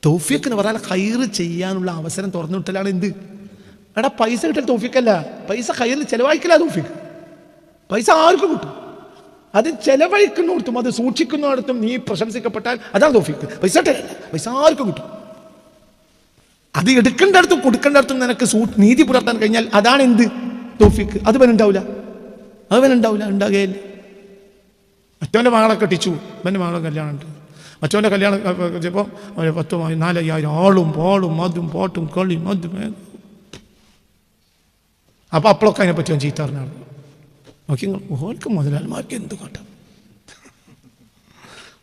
തൗഫീഖ് എന്ന് പറഞ്ഞാൽ ഖൈറ് ചെയ്യാനുള്ള അവസരം തുറന്നു വിട്ടലാണ് എന്ത്? എടാ പൈസ കിട്ടൽ തൗഫീഖല്ല, പൈസ ഖൈറിൽ ചെലവായിക്കില്ല തൗഫീഖ്. പൈസ ആർക്കും കിട്ടും, അത് ചെലവഴിക്കുന്നിടത്തും അത് സൂക്ഷിക്കുന്നിടത്തും നീ പ്രശംസിക്കപ്പെട്ടാൽ അതാണ് തൗഫീഖ്. പൈസ കിട്ടല്ല, പൈസ ആർക്കും കിട്ടും. അത് എടുക്കേണ്ടടത്തും കൊടുക്കേണ്ടടത്തും നിനക്ക് നീതി പുലർത്താൻ കഴിഞ്ഞാൽ അതാണ് എന്ത്? തൗഫീഖ്. അത് ഉണ്ടാവില്ല, ഉണ്ടാകുകയില്ല. മറ്റവൻ്റെ മകളെ കെട്ടിച്ചു, ഇവൻ്റെ മകളെ കല്യാണം ഉണ്ട്. മറ്റവൻ്റെ കല്യാണം ചിലപ്പോൾ 10,000-4,000 ആളും പോളും മതും പോട്ടും കളിയും മതും. അപ്പോൾ അപ്പോഴൊക്കെ അതിനെപ്പറ്റി അവൻ ചീത്ത പറഞ്ഞാണ്. നോക്കി ഓർക്ക് മുതലാളിമാർക്ക് എന്ത് കാട്ടാം.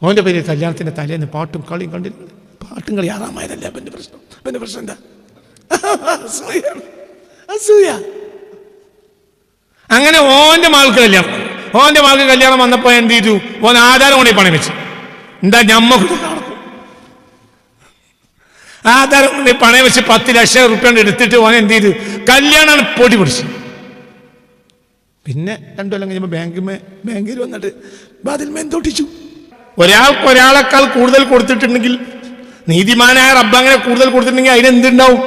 ഓൻ്റെ പേര് കല്യാണത്തിൻ്റെ തലേന്ന് പാട്ടും കളിയും കണ്ടില്ല. പാട്ടും കളി ആറാമായതല്ല എൻ്റെ പ്രശ്നം. എൻ്റെ പ്രശ്നം എന്താ? അസൂയ. അങ്ങനെ ഓൻ്റെ മകൾക്ക് കല്യാണം വന്നപ്പോൾ എന്ത് ചെയ്തു? ഓൻ ആധാരം കൊണ്ടേ പണയം വെച്ച്. എന്താ ഞമ്മക്ക് ആധാരം കൊണ്ട് പണയം വെച്ച് 10 ലക്ഷം റുപ്യ എടുത്തിട്ട് ഓൻ എന്ത് ചെയ്തു? കല്യാണം പൊടി പിടിച്ചു. പിന്നെ 2 കൊല്ലം കഴിയുമ്പോൾ ബാങ്കിൽ വന്നിട്ട് വാതിൽമേ എന്തൊട്ടിച്ചു. ഒരാളെക്കാൾ കൂടുതൽ കൊടുത്തിട്ടുണ്ടെങ്കിൽ, നീതിമാനായ റബ്ബ് അങ്ങനെ കൂടുതൽ കൊടുത്തിട്ടുണ്ടെങ്കിൽ അതിനെന്തുണ്ടാവും?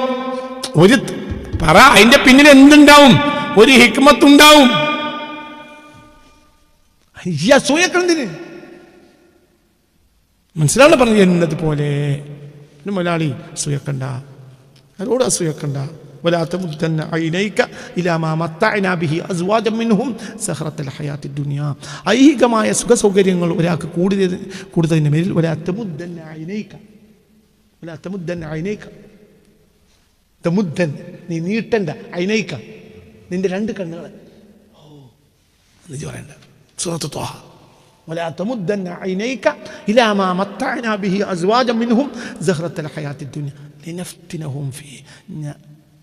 അതിന്റെ പിന്നിൽ എന്തുണ്ടാവും? ഒരു ഹിക്മത്തുണ്ടാവും. അസൂയക്കെന്തിന്? മനസ്സിലാവുന്ന പറഞ്ഞു എന്നതുപോലെ മലയാളി അസൂയക്കണ്ട, അവരോട് അസൂയക്കണ്ട. ولا تمدن عينيك الى ما متعنا به ازواجا منهم زهرة الحياة الدنيا. ഐഹികമായ സുഖസൗകര്യങ്ങൾ ഒരാൾക്ക് കൂടുതലിന് മേലിൽ ولا تمدن عينيك നീ നീട്ടണ്ട ഐനൈക, നിന്റെ 2 കണ്ണുകൾ. പറയണ്ട സൂറത്ത് ത്വാഹ. ولا تمدن عينيك الى ما متعنا به ازواجا منهم زهرة الحياة الدنيا لنفتنهم فيه.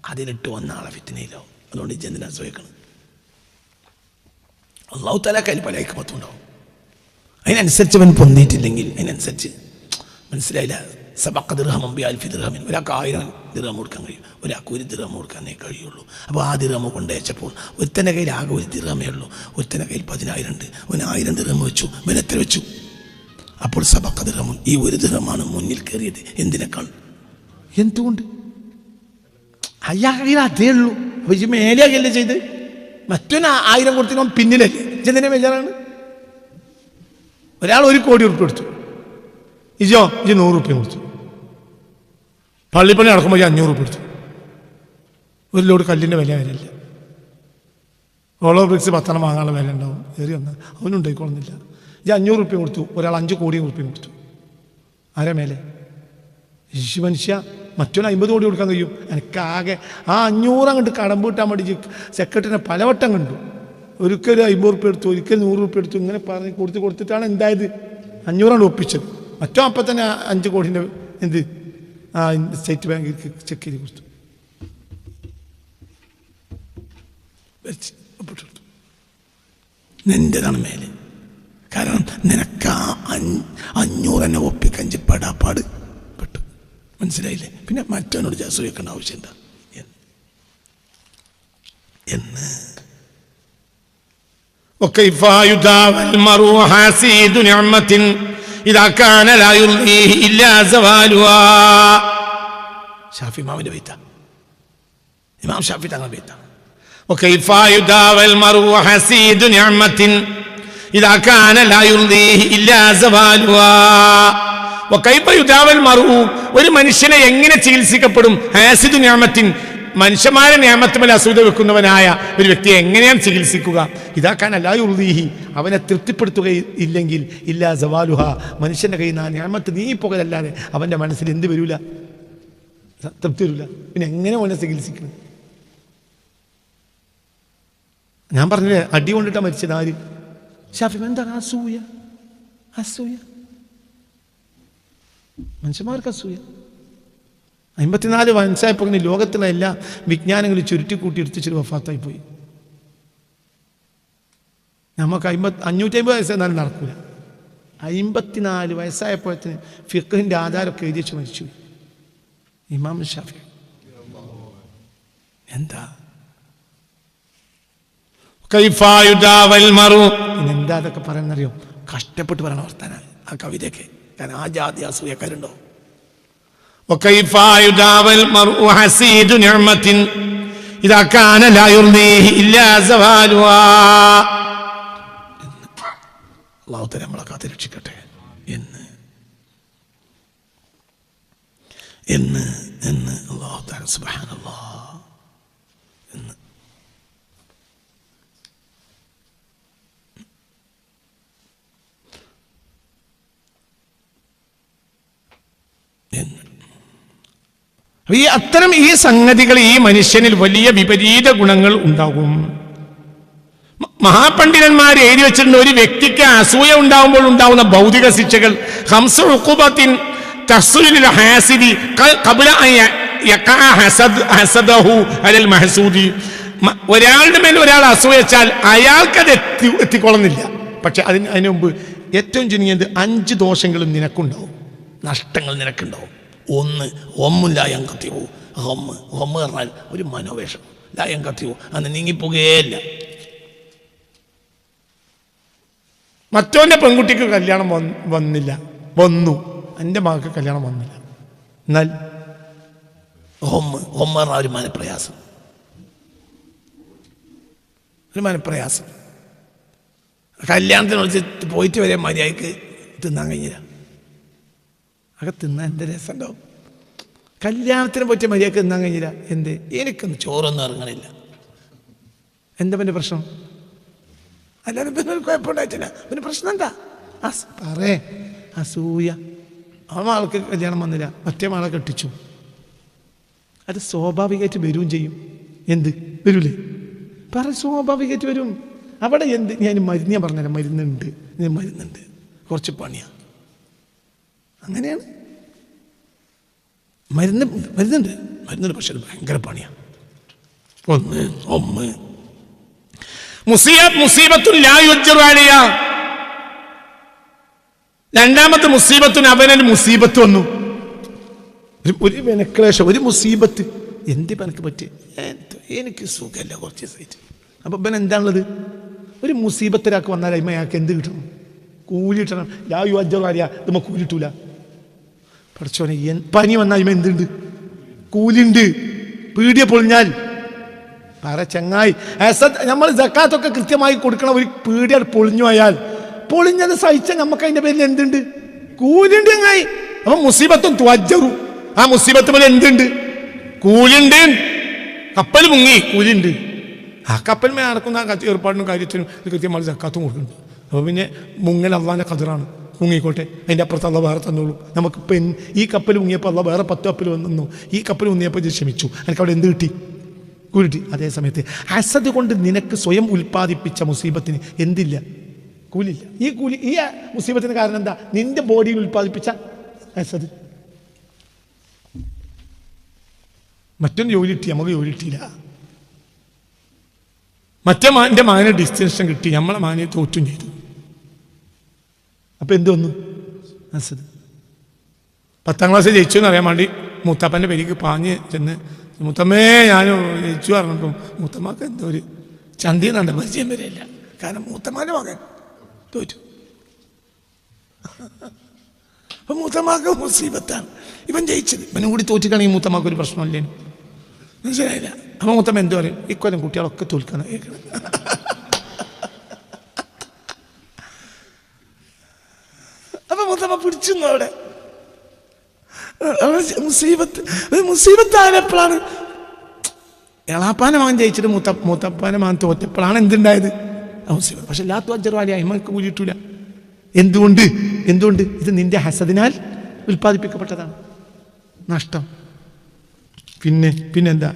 അതിലിട്ട് വന്നാളെ ഫിത്നയിലാവും. അതുകൊണ്ട് ജന്തിനാ സൂയക്കണം. അല്ലാഹു തആല കയ്യിൽ പല ഹിക്മത്തും ഉണ്ടാവും. അതിനനുസരിച്ച് അവൻ പൊന്തിയിട്ടില്ലെങ്കിൽ അതിനനുസരിച്ച് മനസ്സിലായില്ല. സബഖ ദിർഹമൻ ബിഅൽഫി ദിർഹമിൻ. ഒരാൾക്ക് 1000 ദിർഹം കൊടുക്കാൻ കഴിയും, ഒരാൾക്ക് 1 ദിർഹം കൊടുക്കാനേ കഴിയുള്ളൂ. അപ്പോൾ ആ ദിർഹം കൊണ്ടുവച്ചപ്പോൾ ഒരുത്തൻ്റെ കയ്യിൽ ആകെ 1 ദിർഹമേ ഉള്ളൂ, ഒരുത്തൻ്റെ കയ്യിൽ 10,000 ഉണ്ട്. 1000 ദിർഹം വെച്ചു, എത്ര വെച്ചു? അപ്പോൾ സബഖ ദിർഹമുൻ, ഈ 1 ദിർഹമാണ് മുന്നിൽ കയറിയത്. എന്തിനേക്കാൾ? എന്തുകൊണ്ട്? അയ്യാ അതേ ഉള്ളൂ. അപ്പൊ ഈ മേലെയല്ലേ ചെയ്ത്? മറ്റൊന്ന് 1000 കൊടുത്തിനോ പിന്നിലല്ലേ? ഇതെന്തിനാ മേജാറാണ്? ഒരാൾ 1 കോടി ഉറുപ്പിക കൊടുത്തു, ഇജ് 100 റുപ്യ കൊടുത്തു. പള്ളിപ്പണി നടക്കുമ്പോൾ 500 റുപ്യ കൊടുത്തു. 1 ലോഡ് കല്ലിൻ്റെ വില വരില്ല. ഓളോ ബ്രിക്സ് 10 വാങ്ങാനുള്ള വില ഉണ്ടാവും. കയറി വന്നാൽ അവനുണ്ടായിക്കൊള്ളുന്നില്ല. ഇജ് 500 റുപ്യ കൊടുത്തു, ഒരാൾ 5 കോടി റുപ്യ കൊടുത്തു. ആരാ മേലെ? മനുഷ്യ മറ്റൊന്ന് 50 കോടി കൊടുക്കാൻ കഴിയും. എനിക്കാകെ ആ 500 അങ്ങോട്ട് കടം വീട്ടാൻ വേണ്ടി സെക്രട്ടറിനെ പലവട്ടം കണ്ടു. ഒരിക്കൽ 50 റുപ്യ എടുത്തു, ഒരിക്കൽ 100 റുപ്യ എടുത്തു. ഇങ്ങനെ പറഞ്ഞ് കൊടുത്തിട്ടാണ് എന്തായത് 500 ഒപ്പിച്ചത്. മറ്റോ അപ്പം തന്നെ 5 കോടിൻ്റെ എന്ത് സ്റ്റേറ്റ് ബാങ്കിൽ ചെക്ക് ചെയ്ത് കൊടുത്തു, ഒപ്പിട്ടെടുത്തു. നിൻ്റെതാണ് മേലെ. കാരണം നിനക്ക് 500 തന്നെ ഒപ്പിക്കാൻ പെടാപ്പാട് പെട്ടു. മനസ്സിലായില്ലേ? പിന്നെ മറ്റവനോട് ജാസൂയക്കേണ്ട ആവശ്യം എന്താ എന്ന്. ഷാഫി ഇമാമിന്റെ ബൈത്താ, ഇമാം ഷാഫി തങ്ങളുടെ ബൈത്താ. ഒരു മനുഷ്യനെ എങ്ങനെ ചികിത്സിക്കപ്പെടും? ഹാസിദു നിഅമത്തിൻ, മനുഷ്യന്മാരെ നിഅമത്തുമേൽ അസൂയ വെക്കുന്നവനായ ഒരു വ്യക്തിയെ എങ്ങനെയാണ് ചികിത്സിക്കുക? ഇതാക്കാൻ ലാ യുർദീഹി, അവനെ തൃപ്തിപ്പെടുത്തുകയില്ലെങ്കിൽ ഇല്ലാ സവാലുഹ, മനുഷ്യന്റെ കയ്യിൽ നിന്ന് ആ നിഅമത്ത് നീ പോകലല്ലാതെ അവന്റെ മനസ്സിൽ എന്ത് വരൂല? തൃപ്തി വരില്ല. പിന്നെ എങ്ങനെ അവനെ ചികിത്സിക്കണം? ഞാൻ പറഞ്ഞില്ലേ, അടി കൊണ്ടിട്ടാ മരിച്ചത്. ആര്? ഷാഫി. എന്താണ് അസൂയ? അസൂയ മനുഷ്യന്മാർക്ക് അസൂയ. 54 വയസ്സായപ്പോൾ ലോകത്തിലെ എല്ലാ വിജ്ഞാനങ്ങളും ചുരുട്ടിക്കൂട്ടി എടുത്തിച്ചൊരു വഫാത്തായി പോയി. നമുക്ക് 550 വയസ്സെന്നാലും നടക്കൂല. 54 വയസ്സായപ്പോഴത്തിന് ഫിഖ്ഹിന്റെ ആധാരമൊക്കെ എഴുതി വെച്ച് മരിച്ചു ഇമാം ഷാഫി. എന്താ എന്താ അതൊക്കെ പറയുന്നറിയോ? കഷ്ടപ്പെട്ട് പറയണ വർത്താനാണ് ആ കവിതയൊക്കെ. കാരണം ആ ജാതി അസൂയക്കാരുണ്ടോ? وكيف يداوي المرء حسيد نعمة إذا كان لا يرضيه إلا زوالها. അല്ലാഹു തആല നമ്മളെ കാത്തുരക്ഷിക്കട്ടെ. എന്ന് അല്ലാഹു തആല സുബ്ഹാനല്ലാഹ് അത്തരം ഈ സംഗതികൾ ഈ മനുഷ്യനിൽ വലിയ വിപരീത ഗുണങ്ങൾ ഉണ്ടാകും. മഹാപണ്ഡിതന്മാർ എഴുതി വെച്ചിട്ടുണ്ട്, ഒരു വ്യക്തിക്ക് അസൂയ ഉണ്ടാകുമ്പോൾ ഉണ്ടാകുന്ന ഭൗതിക ശിക്ഷകൾ ഖംസു ഉഖൂബത്തിൻ തഹ്സുലുൽ ഹാസിദി ഖബ്ല അൻ യഖഅ ഹസദഹു അലൽ മഹ്സൂദി. ഒരാളുടെ മേൽ ഒരാൾ അസൂയ വെച്ചാൽ അയാൾക്കത് എത്തിക്കൊള്ളുന്നില്ല. പക്ഷെ അതിന് മുമ്പ് ഏറ്റവും ചുരുങ്ങിയത് 5 ദോഷങ്ങളും നിനക്കുണ്ടാവും, നഷ്ടങ്ങൾ നിനക്കുണ്ടാവും. ഒന്ന് ഒമ്മില്ലായം കത്തിയോ, ഹൊമ്മ പറഞ്ഞാൽ ഒരു മനോവേഷം, ലായം കത്തിയോ അന്ന് നീങ്ങിപ്പോകുകയില്ല. മറ്റോൻ്റെ പെൺകുട്ടിക്ക് കല്യാണം വന്നു, എൻ്റെ മകൾക്ക് കല്യാണം വന്നില്ല. എന്നാൽ ഹൊമ്മ പറഞ്ഞ ഒരു മനപ്രയാസം, കല്യാണത്തിന് വിളിച്ച് പോയിട്ട് വരെ മര്യാദയ്ക്ക് തിന്നാൻ കഴിഞ്ഞില്ല. അതൊക്കെ തിന്നാൻ എൻ്റെ രസമുണ്ടാവും. കല്യാണത്തിന് പോയിട്ട് മര്യാദയ്ക്ക് തിന്നാൻ കഴിഞ്ഞില്ല. എന്ത്? എനിക്കൊന്നും ചോറൊന്നും ഇറങ്ങണില്ല. എന്താ പിന്നെ പ്രശ്നം? അല്ലാതെ പിന്നെ ഒരു കുഴപ്പമുണ്ടായിട്ടില്ല. പിന്നെ പ്രശ്നം എന്താ? അസൂയ. ആൾക്ക് കല്യാണം വന്നില്ല, മറ്റേ ആളെ കെട്ടിച്ചു. അത് സ്വാഭാവികമായിട്ട് വരും ചെയ്യും. എന്ത് വരൂലേ? സ്വാഭാവികമായിട്ട് വരും. അവിടെ എന്ത്? ഞാൻ പറഞ്ഞുതരാം. മരുന്നുണ്ട്, കുറച്ച് പണിയാണ്. അങ്ങനെയാണ്. മരുന്നുണ്ട്, പക്ഷെ അത് ഭയങ്കര പണിയാണ്. ഒന്ന് മുസീബത്തുൻ ലാ യുജ്റു അലൈഹ. രണ്ടാമത്തെ മുസീബത്തുൻ അവനൽ മുസീബത്ത് വന്നു. ഒരു വെനക്ലേശം, ഒരു മുസീബത്ത്. എന്ത് എനിക്ക് പറ്റി? എനിക്ക് സുഖമല്ല കുറച്ച് ദിവസമായിട്ട്. അപ്പൊ ഇവൻ എന്താണുള്ളത്? ഒരു മുസീബത്തിലാക്ക് വന്നാൽ അയാൾക്ക് എന്ത് കിട്ടണം? കൂലി കിട്ടണം. ലാ യുജ്റു അലൈഹ. ഇത് നമുക്ക് കൂലി കിട്ടൂല. പഠിച്ചോനെ, പനി വന്നാൽ എന്തുണ്ട്? കൂലിണ്ട്. പീടിയ പൊളിഞ്ഞാൽ ചങ്ങായി നമ്മൾ സക്കാത്തൊക്കെ കൃത്യമായി കൊടുക്കണം. ഒരു പീടിയ പൊളിഞ്ഞു പോയാൽ പൊളിഞ്ഞത് സഹിച്ച നമുക്ക് അതിന്റെ പേരിൽ എന്തുണ്ട്? കൂലിണ്ട് ചങ്ങായി. അപ്പൊ മുസീബത്തും തുവജ്ജറു. ആ മുസീബത്ത് പോലെ എന്തുണ്ട്? കൂലിണ്ട്. കപ്പൽ മുങ്ങി, കൂലിണ്ട്. ആ കപ്പൽ മേ നടക്കുന്ന ഏർപ്പാടിനും കാര്യത്തിനും കൃത്യമായി സക്കാത്തും കൊടുക്കുന്നുണ്ട്. അപ്പൊ പിന്നെ മുങ്ങൽ അള്ളാന്റെ ഖദറാണ്. മുങ്ങിക്കോട്ടെ, അതിൻ്റെ അപ്പുറത്ത് അള്ള വേറെ തന്നോളൂ. നമുക്കിപ്പോൾ ഈ കപ്പൽ മുങ്ങിയപ്പോൾ അള്ള വേറെ 10 കപ്പൽ വന്നു. ഈ കപ്പൽ മുങ്ങിയപ്പോൾ ഇത് ക്ഷമിച്ചു. എനിക്ക് അവിടെ എന്ത് കിട്ടി? കൂലിട്ടി. അതേ സമയത്ത് ഹസദ് കൊണ്ട് നിനക്ക് സ്വയം ഉൽപ്പാദിപ്പിച്ച മുസീബത്തിന് എന്തില്ല? കൂലില്ല. ഈ മുസീബത്തിന് കാരണം എന്താ? നിന്റെ ബോഡിയിൽ ഉൽപ്പാദിപ്പിച്ച ഹസദ്. മറ്റൊന്ന് ജോലി കിട്ടി, നമുക്ക് ജോലി കിട്ടിയില്ല. മറ്റേ എൻ്റെ മകന് ഡിസ്റ്റിങ്ഷൻ കിട്ടി, നമ്മളെ മകനെ തോറ്റും ചെയ്തു. അപ്പൊ എന്ത് വന്നു? ഹസദ്. 10ാം ക്ലാസ് ജയിച്ചു എന്നറിയാൻ വേണ്ടി മൂത്താപ്പൻ്റെ പേരിക്ക് പാഞ്ഞ് ചെന്ന്, മുത്തമ്മേ ഞാൻ ജയിച്ചു പറഞ്ഞിട്ടും മൂത്തമ്മക്ക് എന്തോ ഒരു ചന്തി എന്നുണ്ട്, പരിചയം വരെയില്ല. കാരണം മൂത്തമ്മൻ്റെ മകൻ തോറ്റു. അപ്പൊ മൂത്തമ്മക്ക് മുസീബത്താണ്. ഇവൻ ജയിച്ചത്. ഇവനും കൂടി തോറ്റിക്കാണെങ്കിൽ മൂത്തമ്മക്ക് ഒരു പ്രശ്നമില്ലേനും. മനസ്സിലായില്ല. അപ്പൊ മൂത്തമ്മ എന്തോ പറയും? ഇക്കൊല്ലം കുട്ടികളൊക്കെ തോൽക്കാൻ കേൾക്കണം. അപ്പൊ മൂത്തമ്മ പിടിച്ചു അവിടെ. മുസീബത്തായ എപ്പോഴാണ്? എളാപ്പാനെ മകൻ ജയിച്ചിട്ട് മൂത്തപ്പാനെ മകൻ തോറ്റപ്പോഴാണ് എന്തുണ്ടായത്? മുസീബത്ത്. പക്ഷെ ലാ തുവജ്ജറു അലൈഹ, ഇമ്മക്ക് കൂലിയിട്ടില്ല. എന്തുകൊണ്ട്? ഇത് നിന്റെ ഹസദിനാൽ ഉൽപ്പാദിപ്പിക്കപ്പെട്ടതാണ്. നഷ്ടം. പിന്നെന്താ?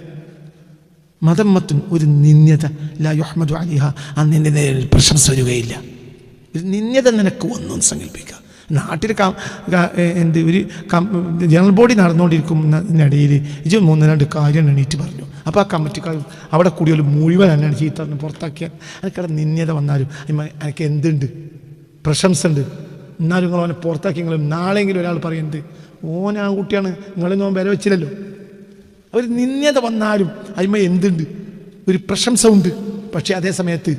മദമ്മത്തുൻ, ഒരു നിന്യത. ലാ യുഹ്മദു അലൈഹ, ആ നിന്യത പ്രശംസ വരികയില്ല. ഒരു നിന്യത നിനക്ക് ഒന്നും സങ്കല്പിക്കുക. നാട്ടിൽ ഒരു ജനറൽ ബോഡി നടന്നുകൊണ്ടിരിക്കുന്നതിനിടയിൽ ഇത് 3-2 കാര്യം എണീറ്റ് പറഞ്ഞു. അപ്പോൾ ആ കമ്മിറ്റിക്കാർ അവിടെ കൂടി ഒരു മുഴുവൻ എന്നാണ് ചീത്ത പറഞ്ഞു പുറത്താക്കിയാൽ എനിക്കവിടെ നിന്യത വന്നാലും എനിക്ക് എന്തുണ്ട്? പ്രശംസ ഉണ്ട്. എന്നാലും നിങ്ങൾ അവനെ പുറത്താക്കിയെങ്കിലും നാളെങ്കിലും ഒരാൾ പറയുന്നത് ഓൻ ആ കുട്ടിയാണ്, നിങ്ങളൊന്നും അവൻ വില വെച്ചില്ലല്ലോ. ഒരു നിന്യത വന്നാലും അതിന്മേൽ എന്തുണ്ട്? ഒരു പ്രശംസ ഉണ്ട്. പക്ഷേ അതേ സമയത്ത്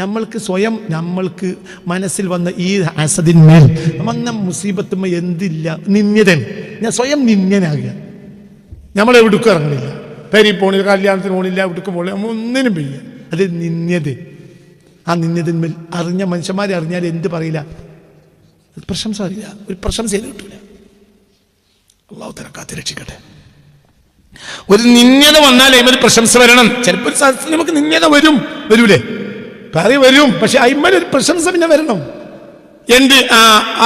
നമ്മൾക്ക് മനസ്സിൽ വന്ന ഈ ഹസദിന്മേൽ വന്ന മുസീബത്തുമ്മ എന്തില്ല? നിന്യതൻ. ഞാൻ സ്വയം നിന്യനാകുക. നമ്മൾ എവിടേക്കും ഇറങ്ങണില്ല, പെരി പോണില്ല, കല്യാണത്തിന് പോണില്ല, എവിടേക്കും പോണില്ല, നമ്മൾ ഒന്നിനും പോയില്ല. അത് നിന്യത. ആ നിന്യതിന്മേൽ അറിഞ്ഞ മനുഷ്യന്മാരെ അറിഞ്ഞാൽ എന്ത് പറയില്ല, പ്രശംസ അറിയില്ല, ഒരു പ്രശംസയിൽ കിട്ടൂല. അള്ളാഹു തആല കാത്ത് രക്ഷിക്കട്ടെ. ഒരു നിന്യത വന്നാലേ ഒരു പ്രശംസ വരണം. ചിലപ്പോൾ നമുക്ക് നിന്യത വരൂലേ, വരും, പക്ഷെ അയിമൽ ഒരു പ്രശംസ പിന്നെ വരണം.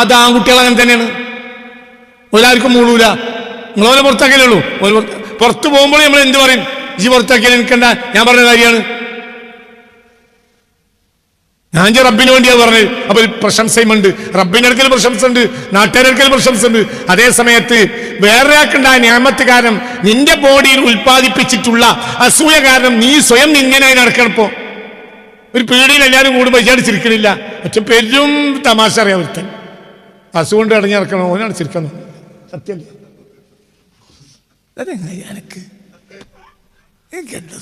അത് ആൺകുട്ടികൾ അങ്ങനെ തന്നെയാണ്, ഒരാൾക്കും മൂളൂല. നിങ്ങളോലെ പുറത്താക്കിയേ ഉള്ളൂ. പുറത്ത് പോകുമ്പോൾ നമ്മൾ എന്ത് പറയും, ഈ പുറത്താക്കിയാൽ എനിക്കണ്ട, ഞാൻ പറഞ്ഞ കാര്യമാണ്, ഞാൻ റബ്ബിന് വേണ്ടിയാണ് പറഞ്ഞത്. അപ്പൊ ഒരു പ്രശംസയുമുണ്ട്, റബ്ബിന്റെ അടുക്കൽ പ്രശംസ ഉണ്ട്, നാട്ടുകാരുടെ അടുക്കൽ പ്രശംസ ഉണ്ട്. അതേ സമയത്ത് വേറൊരാൾക്കുണ്ടായ നിഅമത്ത് കാരണം നിന്റെ ബോഡിയിൽ ഉൽപ്പാദിപ്പിച്ചിട്ടുള്ള അസൂയ കാരണം നീ സ്വയം ഇങ്ങനെയായി നടക്കണപ്പോ ഒരു പീടിയിൽ എല്ലാവരും കൂടി പൈസ ചിരിക്കണില്ല, പക്ഷെ പെരും തമാശ അറിയാം. ഒരുത്തൻ അസുകൊണ്ട് അടങ്ങി നടക്കണം, ഓനാണ് ചിരിക്കാൻ. സത്യമല്ലേ? അതെങ്ങനെ എനിക്കെന്താ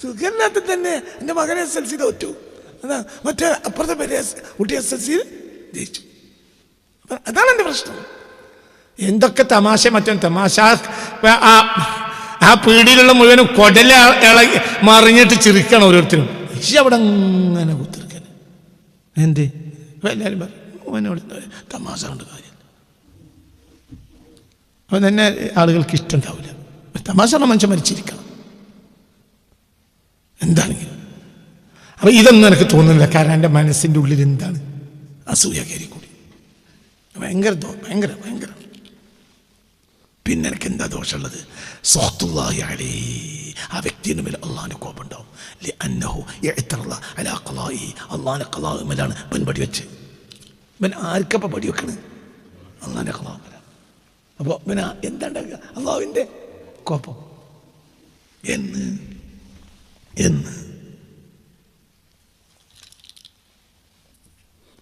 സുഖമില്ലാത്ത തന്നെ എൻ്റെ മകനെ SLC തോറ്റു, അതാ മറ്റേ അപ്പുറത്തെ പേര് കുട്ടി SLC ജയിച്ചു. അതാണ് എൻ്റെ പ്രശ്നം. എന്തൊക്കെ തമാശ, മറ്റേ തമാശ. ആ പീടിയിലുള്ള മുഴുവനും കൊടല ഇളകി മറിഞ്ഞിട്ട് ചിരിക്കണം ഓരോരുത്തരും. പക്ഷെ അവിടെ അങ്ങനെ കുത്തിരിക്കാൻ എന്ത് എല്ലാവരും പറയും തമാശ കൊണ്ട് കാര്യം. അപ്പം തന്നെ ആളുകൾക്ക് ഇഷ്ടമുണ്ടാവില്ല. തമാശ മനുഷ്യൻ മരിച്ചിരിക്കണം എന്താണെങ്കിലും. അപ്പം ഇതൊന്നും എനിക്ക് തോന്നുന്നില്ല, കാരണം എൻ്റെ മനസ്സിൻ്റെ ഉള്ളിൽ എന്താണ് അസൂയ കയറി കൂടി. ഭയങ്കര ഭയങ്കര. പിന്നെ എനിക്ക് എന്താ ദോഷമുള്ളത്? സ്വത്തുല്ലാഹി അലൈഹി, ആ വ്യക്തിയുടെ മേൽ അള്ളാഹിന്റെ കോപം ഉണ്ടാവും. അള്ളാഹിന്റെ ഖളാഇ മേലാണ് ഇവൻ പടി വെച്ച്. ഇവൻ ആർക്കപ്പം പടി വെക്കണ്? അള്ളാഹിന്റെ ഖളാഇ മേലാണ്. അപ്പോൾ ഇവന് എന്താ ഉണ്ടാക്കുക? അള്ളാഹുവിൻ്റെ കോപം. എന്ന്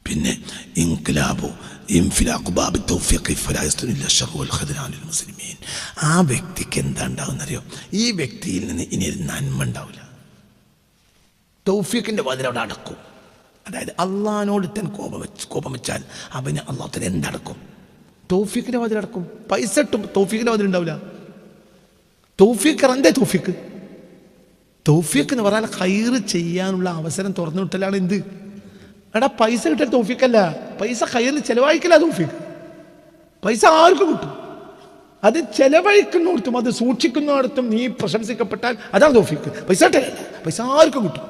പിന്നെ ആ വ്യക്തിക്ക് എന്താ ഉണ്ടാവുന്നറിയോ? ഈ വ്യക്തിയിൽ നിന്ന് ഇനി ഒരു നന്മ ഉണ്ടാവില്ല. തൗഫീഖിന്റെ വാതിൽ അവിടെ അടക്കും. അതായത് അള്ളാഹിനോട് തന്നെ കോപം വെച്ചാൽ അവന് അള്ളാഹു തന്നെ എന്തടക്കും? തൗഫീഖിന്റെ വാതിൽ അടക്കും. പൈസ ഇട്ടും തൗഫീഖിന്റെ വാതിൽ ഉണ്ടാവില്ല. തൗഫീഖ് എന്തേ തൗഫീഖ്? തൗഫീഖ് എന്ന് പറഞ്ഞാൽ ഖൈറ് ചെയ്യാനുള്ള അവസരം തുറന്നു വിട്ടലാണ്. എന്ത് എടാ, പൈസ കിട്ടാൻ തൗഫീഖല്ല, പൈസ ഖൈറിൽ ചെലവഴിക്കല തൗഫീഖ്. പൈസ ആർക്കും കിട്ടും, അത് ചെലവഴിക്കുന്നിടത്തും അത് സൂക്ഷിക്കുന്നിടത്തും നീ പ്രശംസിക്കപ്പെട്ടാൽ അതാണ് തൗഫീഖ്. പൈസ കിട്ടലല്ല, പൈസ ആർക്കും കിട്ടും.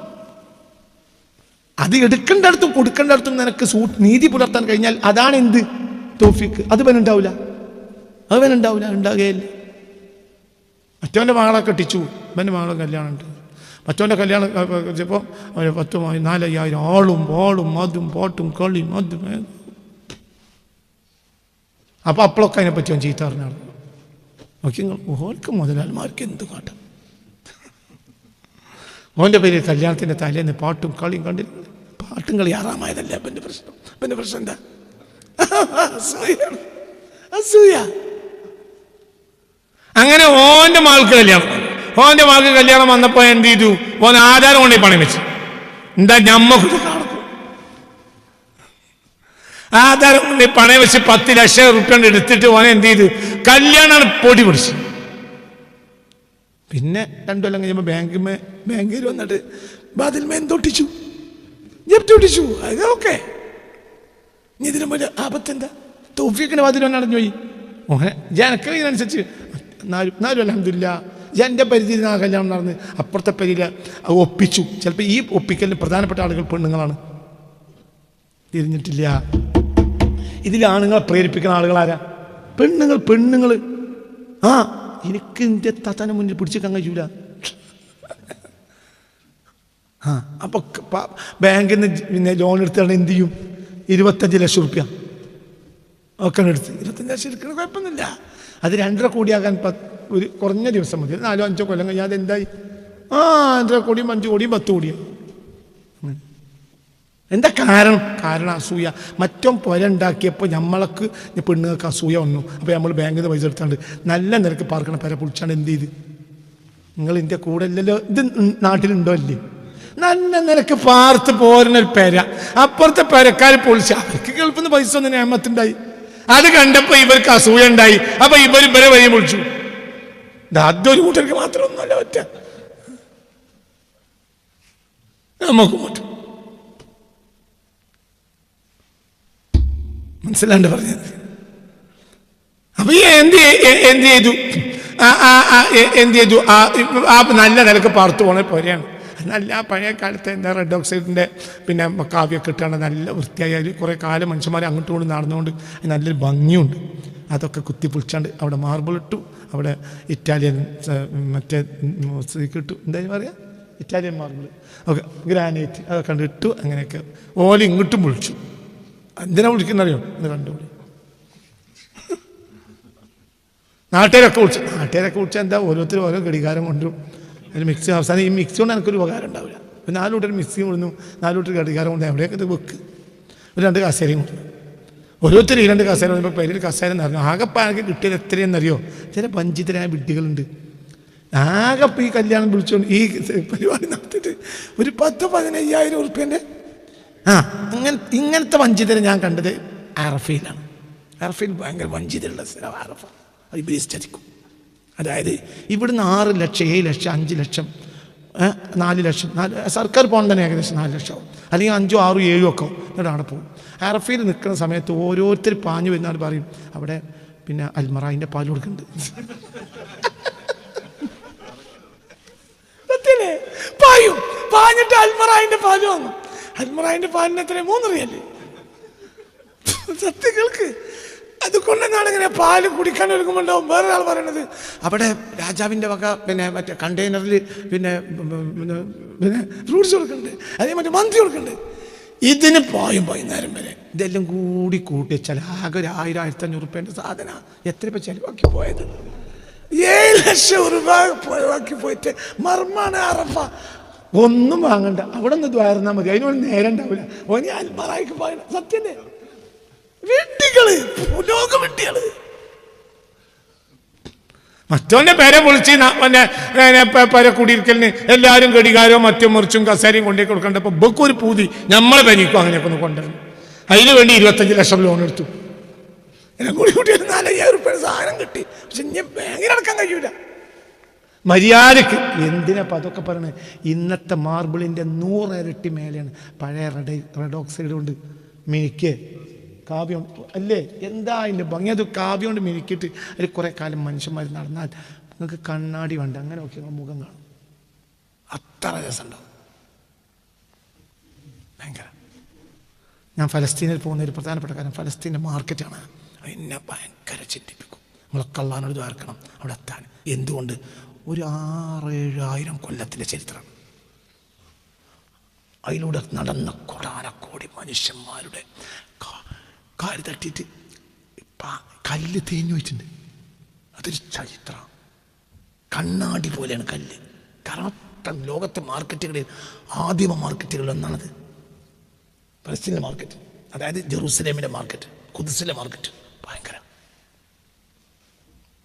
അത് എടുക്കേണ്ടടത്തും കൊടുക്കേണ്ടടത്തും നിനക്ക് നീതി പുലർത്താൻ കഴിഞ്ഞാൽ അതാണ് എന്ത് തൗഫീഖ്. അത് ഉണ്ടാവില്ല, ഉണ്ടാകുകയില്ല. മറ്റവൻ്റെ മകളെ കെട്ടിച്ചു, ഇവൻ്റെ മകളെ കല്യാണം ഉണ്ട്. മറ്റവൻ്റെ കല്യാണം കഴിച്ചപ്പോൾ 4,000 ആളും അതും പാട്ടും കളിയും അതും. അപ്പോൾ അപ്പോഴൊക്കെ അതിനെപ്പറ്റി അവൻ ചീത്ത പറഞ്ഞാണ്. നോക്കി ഓർക്ക് മുതലാളിമാർക്ക് എന്ത് കാട്ടും. ഓൻ്റെ പേര് കല്യാണത്തിൻ്റെ തലേന്ന് പാട്ടും കളിയും കണ്ടില്ല. പാട്ടും കളി ആറാമായതല്ല എൻ്റെ പ്രശ്നം. എൻ്റെ പ്രശ്നം എന്താ? അസൂയ. അങ്ങനെ ഓൻ്റെ മകൾക്ക് കല്യാണം വന്നപ്പോൾ എന്ത് ചെയ്തു? ഓൻ ആധാരം കൊണ്ടേ പണയം വെച്ചു. എന്താ ഞമ്മക്ക് നടക്കും? ആധാരം കൊണ്ടേ പണയം വെച്ച് 10 ലക്ഷം റുപ്യ എടുത്തിട്ട് ഓനെ എന്ത് ചെയ്തു? കല്യാണമാണ് പൊടി പിടിച്ചു. പിന്നെ 2 കൊല്ലം കഴിയുമ്പോൾ ബാങ്കിൽ വന്നിട്ട് ബാതിൽമേ എന്തൊട്ടിച്ചു, ജപ്തൊട്ടിച്ചു. അത് ഓക്കെ. ഇനി ഇതിനു മുന്നേ ആപത്തെന്താ? തൗഫീഖിന്റെ വാതിൽ വന്ന് അടഞ്ഞു പോയി. ഓനെ ജനക്ക് ഇതിനനുസരിച്ച് എന്നാലും അൽഹംദുലില്ലാ എൻ്റെ പരിധിയിൽ ആ കല്യാണം നടന്ന് അപ്പുറത്തെ പരിധിയിൽ ഒപ്പിച്ചു. ചിലപ്പോൾ ഈ ഒപ്പിക്കലിന് പ്രധാനപ്പെട്ട ആളുകൾ പെണ്ണുങ്ങളാണ്. തിരിഞ്ഞിട്ടില്ല. ഇതിൽ ആണുങ്ങളെ പ്രേരിപ്പിക്കുന്ന ആളുകളാരാ? പെണ്ണുങ്ങൾ. എനിക്ക് എൻ്റെ താത്താൻ്റെ മുന്നിൽ പിടിച്ചേക്കാൻ കഴിയൂല. അപ്പോൾ ബാങ്കിൽ നിന്ന് പിന്നെ ലോൺ എടുത്താണ് എന്ത് ചെയ്യും? 25 ലക്ഷം റുപ്യ ഒക്കെ എടുത്ത്. 25 ലക്ഷം എടുക്കണ കുഴപ്പമൊന്നുമില്ല. അത് 2.5 കോടിയാകാൻ ഒരു കുറഞ്ഞ ദിവസം മതി. 4-5 കൊല്ലം കഴിഞ്ഞാൽ അതെന്തായി? 2.5 കോടിയും 5 കോടിയും 10 കോടിയും. എന്താ കാരണം അസൂയ. മറ്റോ പുര ഉണ്ടാക്കിയപ്പോൾ നമ്മൾക്ക് പെണ്ണുങ്ങൾക്ക് അസൂയ വന്നു. അപ്പോൾ നമ്മൾ ബാങ്കിൽ നിന്ന് പൈസ എടുത്താണ്ട് നല്ല നിരക്ക് പാർക്കണ പുര പൊളിച്ചാണ്ട് എന്ത് ചെയ്ത്? നിങ്ങൾ ഇതിൻ്റെ കൂടെ ഇല്ലല്ലോ, ഇത് നാട്ടിലുണ്ടോ അല്ലേ? നല്ല നിരക്ക് പാർത്ത് പോരുന്നൊരു പെര, അപ്പുറത്തെ പെരക്കാർ പൊളിച്ച് അവർക്ക് ഗൾഫിൽ നിന്ന് പൈസ ഒന്നും ഞാമത്തുണ്ടായി. അത് കണ്ടപ്പോ ഇവർക്ക് അസൂയ ഉണ്ടായി. അപ്പൊ ഇവരെ വഴി വിളിച്ചു. അതൊരു കൂട്ടർക്ക് മാത്രമൊന്നുമല്ല, ഒറ്റ നമുക്കും പറ്റും. മനസ്സിലാണ്ട് പറഞ്ഞത്. അപ്പൊ എന്ത് ചെയ്തു? എന്ത് ചെയ്തു? ആ നല്ല നിലക്ക് പാർത്തു പോണ പോലെയാണ്. നല്ല പഴയ കാലത്തെ എന്താ റെഡ് ഓക്സൈഡിൻ്റെ പിന്നെ കാവ്യമൊക്കെ ഇട്ടാണ് നല്ല വൃത്തിയായി കുറേ കാലം മനുഷ്യന്മാർ അങ്ങോട്ടും കൊണ്ട് നടന്നുകൊണ്ട് നല്ലൊരു ഭംഗിയുണ്ട്. അതൊക്കെ കുത്തി പൊളിച്ചാണ്ട് അവിടെ മാർബിൾ ഇട്ടു, അവിടെ ഇറ്റാലിയൻ മറ്റേ ഇട്ടു, എന്താ പറയുക, ഇറ്റാലിയൻ മാർബിൾ, ഓക്കെ, ഗ്രാനൈറ്റ് അതൊക്കെ കണ്ട് ഇട്ടു. അങ്ങനെയൊക്കെ ഓല ഇങ്ങോട്ടും വിളിച്ചു. എന്തിനാ വിളിക്കുന്നറിയോ? എന്ന് കണ്ടുപിടി. നാട്ടുകാരൊക്കെ വിളിച്ചാൽ എന്താ, ഓരോരുത്തരും ഓരോ ഘടികാരം കൊണ്ടും അതിൽ മിക്സി. അവസാനം ഈ മിക്സി കൊണ്ട് എനിക്കൊരു ഉപകാരം ഉണ്ടാവില്ല. അപ്പോൾ 4 കൂട്ടർ മിക്സി കൊണ്ടു, 4 കൂട്ടർ ഘടികാരം കൊണ്ട് എവിടെയൊക്കെ ഇത് വെക്ക്. ഒരു 2 കസേരയും കൊണ്ടു. ഓരോരുത്തർ ഈ 2 കസേര വന്നപ്പോൾ പേരിൽ കസേര നിറഞ്ഞു. ആകെപ്പാകെ കിട്ടിയത് എത്രയെന്നറിയോ? ചില വഞ്ചിതരായ വിഡ്ഢികളുണ്ട്. ആകെപ്പോൾ ഈ കല്യാണം വിളിച്ചുകൊണ്ട് ഈ പരിപാടി നടത്തിയിട്ട് ഒരു 10-15,000 ഉറുപ്പ്യൻ്റെ ഇങ്ങനത്തെ വഞ്ചിതരെ ഞാൻ കണ്ടത് അറഫയിലാണ്. അറഫയിൽ ഭയങ്കര വഞ്ചിതരുള്ള സ്ഥലം അറഫ. ഇബ്ലീസ് ചതിക്കും. അതായത് ഇവിടുന്ന് 6 ലക്ഷം, 7 ലക്ഷം, 5 ലക്ഷം, 4 ലക്ഷം, സർക്കാർ പോകണം തന്നെ ഏകദേശം 4 ലക്ഷം ആവും, അല്ലെങ്കിൽ 5, 6, 7 ഒക്കെ എന്നിട്ട് അവിടെ പോകും. അറഫയിൽ നിൽക്കുന്ന സമയത്ത് ഓരോരുത്തർ പാഞ്ഞു വരുന്നാൽ പറയും അവിടെ പിന്നെ അൽമറായിൻ്റെ പാൽ കൊടുക്കുന്നുണ്ട്. പാഞ്ഞിട്ട് അൽമറായിൻ്റെ പാല് വന്നു. അൽമറായിൻ്റെ പാലിന് എത്ര? 3 റിയാല്. സത്യങ്ങൾക്ക് അതുകൊണ്ടെന്നാണ് ഇങ്ങനെ പാല് കുടിക്കാൻ ഒരുക്കുമ്പോണ്ടാവും വേറൊരാൾ പറയണത് അവിടെ രാജാവിൻ്റെ വക പിന്നെ മറ്റേ കണ്ടെയ്നറിൽ പിന്നെ ഫ്രൂട്ട്സ് കൊടുക്കുന്നുണ്ട്, അതേ മറ്റേ മന്തി കൊടുക്കുന്നുണ്ട്. ഇതിന് വൈകുന്നേരം വരെ ഇതെല്ലാം കൂടി കൂട്ടി വെച്ചാൽ ആകെ ഒരു 1000-1500 ഉറുപ്പ്യൻ്റെ സാധന. എത്ര ഇപ്പം ചിലവാക്കി പോയത്? 7 ലക്ഷം രൂപ ചിലവാക്കി പോയിട്ട് മർമ്മാണ് അറഫ. ഒന്നും വാങ്ങണ്ട, അവിടെ നിന്ന് ദ്വാരുന്നാൽ മതി, അതിനോട് നേരം ഉണ്ടാവില്ല. ഓനി അൽമറായിക്ക് പോയത് സത്യല്ലേ? വിഡ്ഢികള്, ലോകവിഡ്ഢികള്. മറ്റോന്റെ പേരെ വിളിച്ച് പര കുടിയിരിക്കലിന് എല്ലാവരും ഘടികാരവും മറ്റും മുറിച്ചും കസേരയും കൊണ്ടേ കൊടുക്കണ്ടപ്പോൾ ബൊക്കെ ഒരു പൂതി നമ്മളെ പനിക്കും അങ്ങനെയൊക്കെ ഒന്ന് കൊണ്ടുവരണം. അതിന് വേണ്ടി 25 ലക്ഷം ലോൺ എടുത്തു. എല്ലാം കൂടി കൂട്ടി 4,000 ഉറുപ്പ്യ സാധനം കിട്ടി. പക്ഷെ ഞാൻ ബാങ്കിൽ അടക്കാൻ കഴിയൂല. മര്യാദക്ക് എന്തിനാ അതൊക്കെ പറയണേ? ഇന്നത്തെ മാർബിളിൻ്റെ 100 ഇരട്ടി മേലെയാണ് പഴയ റെഡ് ഓക്സൈഡ് കൊണ്ട് മിനിക്ക് കാവ്യം അല്ലേ? എന്താ അതിൻ്റെ ഭംഗി? അത് കാവ്യം കൊണ്ട് മിനിക്കിയിട്ട് അതിൽ കുറേ കാലം മനുഷ്യന്മാർ നടന്നാൽ നിങ്ങൾക്ക് കണ്ണാടി വേണ്ട, അങ്ങനെ നോക്കി മുഖം കാണും. അത്ര രസമുണ്ടാവും. ഭയങ്കര. ഞാൻ ഫലസ്തീനിൽ പോകുന്ന ഒരു പ്രധാനപ്പെട്ട കാര്യം ഫലസ്തീൻ്റെ മാർക്കറ്റാണ്. എന്നെ ഭയങ്കര ചിന്തിപ്പിക്കും. നമ്മളൊക്കെ അള്ളാഹിനോട് ദ്വാരക്കണം അവിടെ എത്താൻ. എന്തുകൊണ്ട്? ഒരു 6-7 കൊല്ലത്തിൻ്റെ ചരിത്രമാണ്. അതിലൂടെ നടന്ന കോടാനക്കോടി മനുഷ്യന്മാരുടെ കാല് തട്ടിയിട്ട് കല്ല് തേഞ്ഞു വെച്ചിട്ടുണ്ട്. അതൊരു ചരിത്രം. കണ്ണാടി പോലെയാണ് കല്ല്. കാരണം ലോകത്തെ മാർക്കറ്റുകളിൽ ആദിമ മാർക്കറ്റുകളിൽ ഒന്നാണത് പലസ്തീനിലെ മാർക്കറ്റ്. അതായത് ജെറൂസലേമിൻ്റെ മാർക്കറ്റ്, ഖുദ്സിലെ മാർക്കറ്റ്. ഭയങ്കര.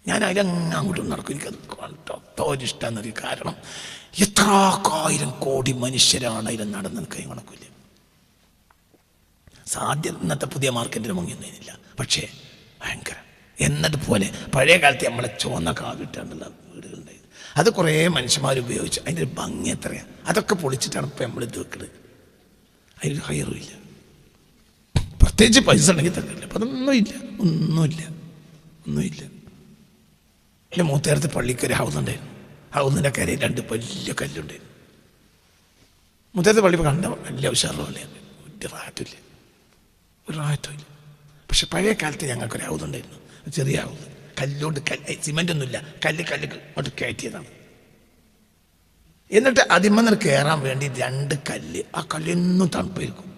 ഞാൻ അതിലങ്ങ് അങ്ങോട്ടും നടക്കും. എനിക്കത് ഇഷ്ടമെന്നറിയും. കാരണം എത്ര 1000 കോടി മനുഷ്യരാണ് അതിൽ നടന്നത് കൈ കണക്കില്ല. സാധ്യത ഇന്നത്തെ പുതിയ മാർക്കറ്റിന് മുങ്ങിയൊന്നുമില്ല. പക്ഷേ ഭയങ്കര. എന്നതുപോലെ പഴയ കാലത്ത് നമ്മളെ ചുവന്ന കാവിട്ടാണ്ടുള്ള വീടുകളുണ്ടായത്. അത് കുറേ മനുഷ്യന്മാർ ഉപയോഗിച്ചു. അതിൻ്റെ ഒരു ഭംഗി എത്രയാണ്. അതൊക്കെ പൊളിച്ചിട്ടാണ് ഇപ്പം നമ്മൾ ഇത് വെക്കുന്നത്. അതിനൊരു ഹയറും ഇല്ല. പ്രത്യേകിച്ച് പൈസ ഉണ്ടെങ്കിൽ തക്കില്ല. അപ്പം ഒന്നുമില്ല. എൻ്റെ മൂത്തേരത്ത് പള്ളിക്കൊരു ഹൗസുണ്ടായിരുന്നു. ഹൗസിൻ്റെ കരയിൽ 2 വലിയ കല്ലുണ്ടായിരുന്നു. മൂത്തേരത്ത് പള്ളി കണ്ട വലിയ ഉഷാറുള്ളതാണ്. ഒരു റാഹത്തുമില്ല. പക്ഷെ പഴയ കാലത്ത് ഞങ്ങൾക്കൊരു ഹൗസുണ്ടായിരുന്നു. ചെറിയ ഹൗസ്, കല്ലുകൊണ്ട് സിമെൻ്റ് ഒന്നുമില്ല, കല്ല് അങ്ങോട്ട് കയറ്റിയതാണ്. എന്നിട്ട് അതിന്മേൽ കയറാൻ വേണ്ടി 2 കല്ല്. ആ കല്ലെന്നും തണുപ്പായിരിക്കും.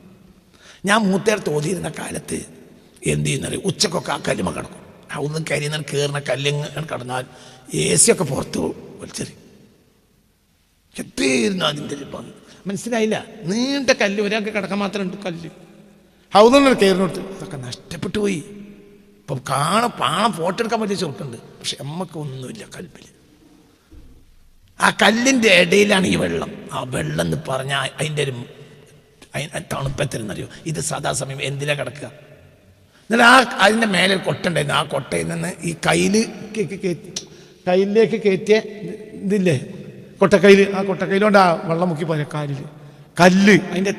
ഞാൻ മൂത്തേരത്ത് ഓതിയിരുന്ന കാലത്ത് എന്ത് ചെയ്യുന്നത്? ഉച്ചക്കൊക്കെ ആ കല്ലുമ കിടക്കും. ഹൗസും കരിയുന്ന കയറുന്ന കല്ലിങ് കടന്നാൽ AC ഒക്കെ പുറത്ത് വലിച്ചെറിയും. എത്രയായിരുന്നു അതിൻ്റെ ഭംഗി. മനസ്സിലായില്ല? നീണ്ട കല്ല്, ഒരാൾക്ക് കിടക്കാൻ മാത്രമുണ്ട് കല്ല്. ഹൗസിൽ കയറിനോട്ട് അതൊക്കെ നഷ്ടപ്പെട്ടു പോയി. ഇപ്പം പാണം ഫോട്ടോ എടുക്കാൻ പറ്റിയ ചോർക്കുണ്ട്. പക്ഷെ നമ്മൾക്ക് ഒന്നുമില്ല കൽപ്പിൽ. ആ കല്ലിൻ്റെ ഇടയിലാണ് ഈ വെള്ളം. ആ വെള്ളം എന്ന് പറഞ്ഞാൽ അതിൻ്റെ ഒരു തണുപ്പത്തിനെന്നറിയോ? ഇത് സദാസമയം എന്തിനാ കിടക്കുക? എന്നിട്ട് അതിൻ്റെ മേലെ ഒരു കൊട്ട ഉണ്ടായിരുന്നു. ആ കൊട്ടയിൽ നിന്ന് ഈ കയ്യിലേക്ക് കയറ്റിയ ഇതില്ലേ കൊട്ടക്കൈല്, ആ കൊട്ടക്കൈലുകൊണ്ട് ആ വെള്ളം മുക്കി പോയ കല്ല് അതിൻ്റെ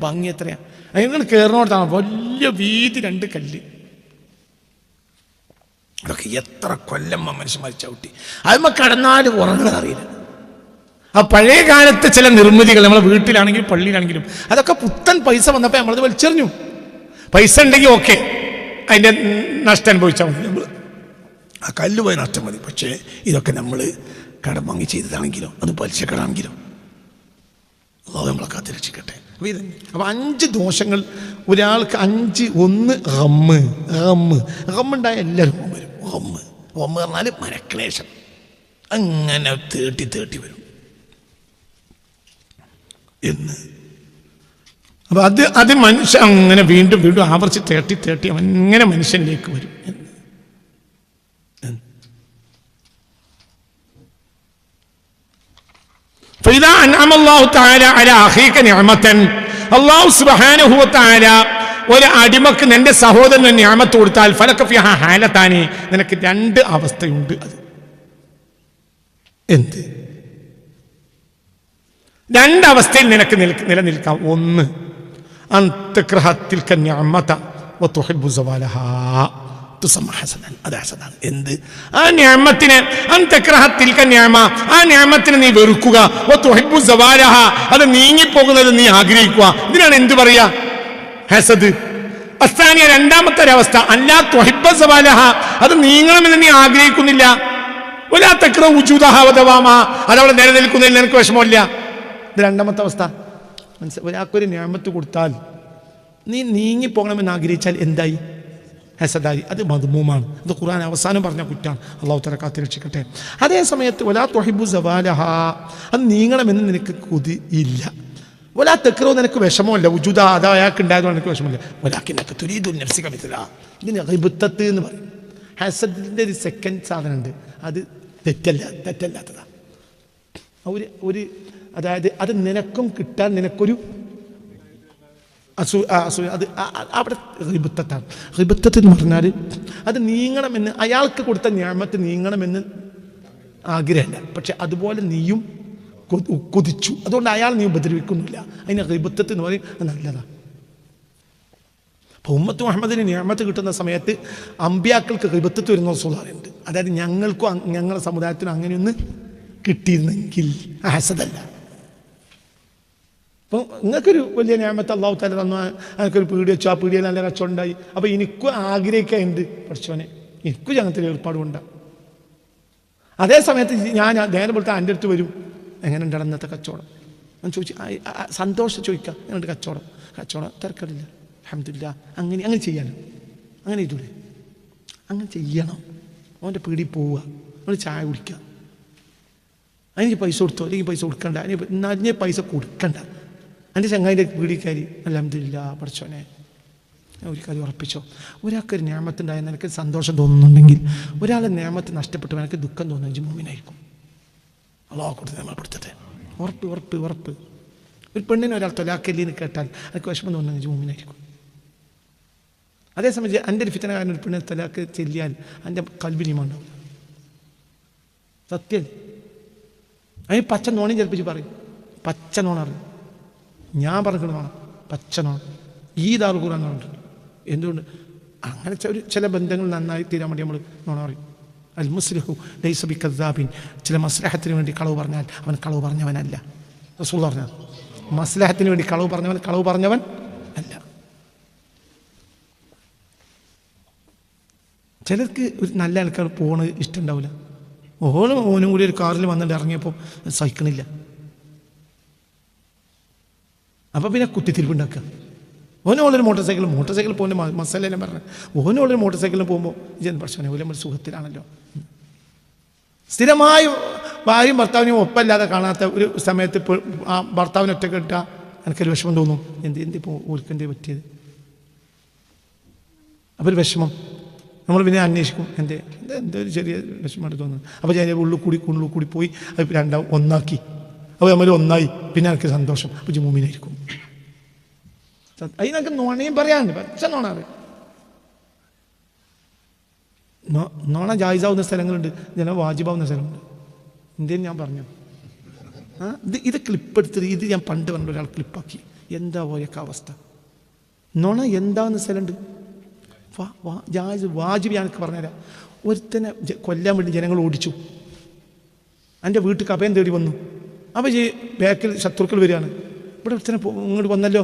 ഭംഗി എത്രയാണ്. അതിങ്ങനെ കയറുന്നോടത്താണ് വലിയ വീതി 2 കല്ല്. അതൊക്കെ എത്ര കൊല്ലം മനുഷ്യന്മാർ ചവിട്ടി. അതിന്മേൽ കടന്നാലും ഉറങ്ങുന്നത് അറിയില്ല. ആ പഴയ കാലത്തെ ചില നിർമ്മിതികൾ നമ്മളെ വീട്ടിലാണെങ്കിലും പള്ളിയിലാണെങ്കിലും അതൊക്കെ പുത്തൻ പൈസ വന്നപ്പോൾ നമ്മളത് വലിച്ചെറിഞ്ഞു. പൈസ ഉണ്ടെങ്കിൽ ഓക്കെ, അതിൻ്റെ നഷ്ടം അനുഭവിച്ചാൽ മതി, നമ്മൾ ആ കല്ല് പോയ നഷ്ടം മതി. പക്ഷേ ഇതൊക്കെ നമ്മൾ കടം വാങ്ങി ചെയ്തതാണെങ്കിലോ അത് പലിശക്കടാണെങ്കിലോ അള്ളാഹു നമ്മളെ കാത്തിരക്ഷിക്കട്ടെ. അപ്പോൾ 5 ദോഷങ്ങൾ ഒരാൾക്ക് 5. 1 ഗമ്മുണ്ടായ എല്ലാവരും വരും. ഗമ്മ് പറഞ്ഞാൽ മനക്ലേശം, അങ്ങനെ തേട്ടി വരും എന്ന്. അപ്പം അത് മനുഷ്യൻ അങ്ങനെ വീണ്ടും ആവർത്തിച്ച് തേട്ടി അങ്ങനെ മനുഷ്യനിലേക്ക് വരും എന്ന്. فإذا أنعم الله تعالى على أخيك نعمة الله سبحانه وتعالى ഒരു അടിമക്ക് നിന്റെ സഹോദരന് നിഅമത്ത് കൊടുത്താൽ ഫലക ഫിഹാ ഹാലതാനി, നിനക്ക് 2 അവസ്ഥയുണ്ട്. അത് എന്ത്? 2 അവസ്ഥയിൽ നിനക്ക് നിലനിൽക്കാം. 1 അൻ തക്റഹ തിൽക നിഅമത വതുഹിബ്ബു സവാലഹാ തുസമ്മ ഹസനൻ. അത് ഹസനാണ്. എന്ത്? ആ നിഅമത്തിനെ അൻ തക്റഹ തിൽക നിഅമ, ആ നിഅമത്തിനെ നീ വെറുക്കുക, വതുഹിബ്ബു സവാലഹാ, അത് നീങ്ങിപ്പോകുന്നത് നീ ആഗ്രഹിക്കുക. ഇതിനാണ് എന്ത് പറയാ? ഹസദ്. അസ്താനിയ, 2ാമത്തെ ഒരവസ്ഥ അല്ലാ തുഹിബ്ബ സവാലഹ, അത് നീങ്ങണമെന്ന് നീ ആഗ്രഹിക്കുന്നില്ല. വലാ തക്റഹു വുജൂദഹ വദവാമഹ, അതവിടെ നിലനിൽക്കുന്നതിൽ നിനക്ക് വിഷമമില്ല. ഇത് 2ാമത്തെ അവസ്ഥ. ഒരാൾക്കൊരു നിഅമത്ത് കൊടുത്താൽ നീ നീങ്ങിപ്പോകണമെന്ന് ആഗ്രഹിച്ചാൽ എന്തായി? ഹസദായി. അത് മദ്മൂമാണ്. അത് ഖുർആൻ അവസാനം പറഞ്ഞ കുറ്റാണ്. അല്ലാഹു തആല കാത്തിരക്ഷിക്കട്ടെ. അതേ സമയത്ത് വലാ തുഹിബ്ബു സവാലഹ, അത് നീങ്ങണമെന്ന് നിനക്ക് കൊതിയില്ല. വലാ തക്റഹു, നിനക്ക് വിഷമമില്ല. വുജൂദ, അത് അയാൾക്ക് ഉണ്ടായതുകൊണ്ട് നിനക്ക് വിഷമമില്ല. വലാകിന്നക തുരീദു നഫ്സിക മിത്ലഹ, ഇതിന് ഗിബ്തത്ത് എന്ന് പറയും. ഹസദിൻ്റെ ഒരു സെക്കൻഡ് സാധനമുണ്ട്, അത് തെറ്റല്ലാത്തതാണ്. അതായത് അത് നിനക്കും കിട്ടാൻ നിനക്കൊരു അത് അവിടെ ഗിബ്തത്താണ്. ഗിബ്തത്ത് എന്ന് പറഞ്ഞാൽ അത് നീങ്ങണമെന്ന്, അയാൾക്ക് കൊടുത്ത നിഅമത്ത് നീങ്ങണമെന്ന് ആഗ്രഹമില്ല, പക്ഷെ അതുപോലെ നീയും കൊതിച്ചു, അതുകൊണ്ട് അയാൾ നീ ഉപദ്രവിക്കുന്നില്ല. അതിന് ഗിബ്തത്ത് എന്ന് പറയും. അത് നല്ലതാണ്. അപ്പോൾ ഉമ്മത്ത് മുഹമ്മദിന് നിഅമത്ത് കിട്ടുന്ന സമയത്ത് അമ്പിയാക്കൾക്ക് ഗിബ്തത്ത് വരുന്ന റസൂലുള്ളാഹിയുണ്ട്. അതായത് ഞങ്ങൾക്കും ഞങ്ങളുടെ സമുദായത്തിനും അങ്ങനെയൊന്ന് കിട്ടിയിരുന്നെങ്കിൽ ഹസദല്ല. അപ്പോൾ നിങ്ങൾക്കൊരു വലിയ നിഅമത്ത് അല്ലാഹു തആല തന്നു, എനിക്കൊരു പീടി വെച്ചു, ആ പീടിയിൽ നല്ല കച്ചവടം ഉണ്ടായി. അപ്പോൾ എനിക്കും ആഗ്രഹിക്കാനുണ്ട്, പഠിച്ചോനെ എനിക്കും ഞങ്ങൾക്ക് ഏർപ്പാട് കൊണ്ടാണ്. അതേ സമയത്ത് ഞാൻ നേരെ പോലത്തെ എൻ്റെ അടുത്ത് വരും, എങ്ങനെ ഉണ്ടാണ് ഇന്നത്തെ കച്ചവടം? ഞാൻ ചോദിച്ചു, സന്തോഷം ചോദിക്കാം, എങ്ങനെയുണ്ട് കച്ചവടം തിരക്കടില്ല, അൽഹംദുലില്ലാ. അങ്ങനെ ചെയ്യാനോ? അങ്ങനെ ചെയ്തൂടെ? അങ്ങനെ ചെയ്യണം. അവൻ്റെ പീടിയിൽ പോവുക, അവന് ചായ കുടിക്കുക, അതിന് പൈസ കൊടുത്തോ അല്ലെങ്കിൽ പൈസ കൊടുക്കണ്ട, അതിന് പൈസ കൊടുക്കണ്ട. എൻ്റെ ചങ്ങായിൻ്റെ പീടിക്കാരി അൽഹംദുലില്ലാ പഠിച്ചോനെ ഒരു കാര്യം ഉറപ്പിച്ചോ, ഒരാൾക്കൊരു നിഅമത്തുണ്ടായാൽ നിനക്ക് സന്തോഷം തോന്നുന്നുണ്ടെങ്കിൽ ഒരാളെ നിഅമത്ത് നഷ്ടപ്പെട്ടു എനിക്ക് ദുഃഖം തോന്നുന്നത് മുഅ്മിനായിരിക്കും. അല്ലാഹു കൊടുത്ത് നമ്മൾ കൊടുത്തത് ഉറപ്പ്. ഒരു പെണ്ണിനെ ഒരാൾ തൊലാക്കല്ലിന്ന് കേട്ടാൽ എനിക്ക് വിഷമം തോന്നുന്നത് മുഅ്മിനായിരിക്കും. അതേസമയം എൻ്റെ ഒരു ഫിത്നകാരൻ ഒരു പെണ്ണിനെ തൊലാക്ക് ചെല്ലിയാൽ എൻ്റെ ഖൽബിൽ ഈമാൻ ഉണ്ടാവും. സത്യം. അതിന് പച്ച നോണയും ചിലപ്പിച്ച് പറയും, പച്ച നോണ അറിയും. ഞാൻ പറഞ്ഞിട്ട് നോണം, പച്ച നോണം. ഈ ദാറുൽ ഖുർആൻ പറഞ്ഞിട്ടുണ്ട്. എന്തുകൊണ്ട്? അങ്ങനെ ചില ബന്ധങ്ങൾ നന്നായി തീരാൻ വേണ്ടി നമ്മൾ നോണ പറയും. അൽ മുസ്ലിഹു ലൈസ ബികദ്ദാബിൻ, ചില മസ്ലഹത്തിന് വേണ്ടി കളവ് പറഞ്ഞാൽ അവൻ കളവ് പറഞ്ഞവനല്ല. റസൂൽ പറഞ്ഞത് മസ്ലഹത്തിന് വേണ്ടി കളവ് പറഞ്ഞവൻ അല്ല. ചിലർക്ക് ഒരു നല്ല ആൾക്കാർ പോകണത് ഇഷ്ടമുണ്ടാവില്ല. ഓനും കൂടി ഒരു കാറിൽ വന്നിട്ട് ഇറങ്ങിയപ്പോൾ സഹിക്കണില്ല. അപ്പോൾ പിന്നെ കുത്തിത്തിരിപ്പുണ്ടാക്കുക. ഓനോളൊരു മോട്ടോർ സൈക്കിൾ പോകുന്ന മസാലെല്ലാം പറഞ്ഞത്, ഓനോളൊരു മോട്ടോർ സൈക്കിളിൽ പോകുമ്പോൾ ഇതെന്ത് പ്രശ്നം, ഓല നമ്മൾ സുഖത്തിലാണല്ലോ. സ്ഥിരമായി ഭാര്യയും ഭർത്താവിനെയും ഒപ്പമല്ലാതെ കാണാത്ത ഒരു സമയത്ത് ആ ഭർത്താവിനെ ഒറ്റ കിട്ടുക, എനിക്കൊരു വിഷമം തോന്നും. എന്തിപ്പോൾ ഓൽക്കെന്തേ പറ്റിയത്? അപ്പോൾ ഒരു വിഷമം നമ്മൾ പിന്നെ അന്വേഷിക്കും, എന്തൊരു ചെറിയ വിഷമമായിട്ട് തോന്നുന്നത്. അപ്പോൾ ഞാൻ ഉള്ളിൽ കൂടി പോയി അത് ഒന്നാക്കി, അപ്പോൾ നമ്മൾ ഒന്നായി, പിന്നെ എനിക്ക് സന്തോഷം. അപ്പോൾ മുഅ്മിനായിരിക്കും. അതിനൊക്കെ നോണയും പറയാനുണ്ട്, പച്ച നോണ അറിയാം. നോണ ജായിസാവുന്ന സ്ഥലങ്ങളുണ്ട്, ചില വാജിബാവുന്ന സ്ഥലമുണ്ട്. എന്തേലും ഞാൻ പറഞ്ഞു ഇത് ക്ലിപ്പെടുത്തത്, ഇത് ഞാൻ പണ്ട് പറഞ്ഞ ഒരാൾ ക്ലിപ്പാക്കി. എന്താ പോയൊക്കെ അവസ്ഥ? നോണ എന്താവുന്ന സ്ഥലമുണ്ട്, ജായിസ് വാജിബ്. ഞാനൊക്കെ പറഞ്ഞുതരാം. ഒരുത്തനെ കൊല്ലാൻ വേണ്ടി ജനങ്ങൾ ഓടിച്ചു. എൻ്റെ വീട്ടിൽ അഭയം തേടി വന്നു. അപ്പോൾ ബാക്കിൽ ശത്രുക്കൾ വരികയാണ്. ഇവിടെ ഒരുത്തനെ ഇങ്ങോട്ട് വന്നല്ലോ,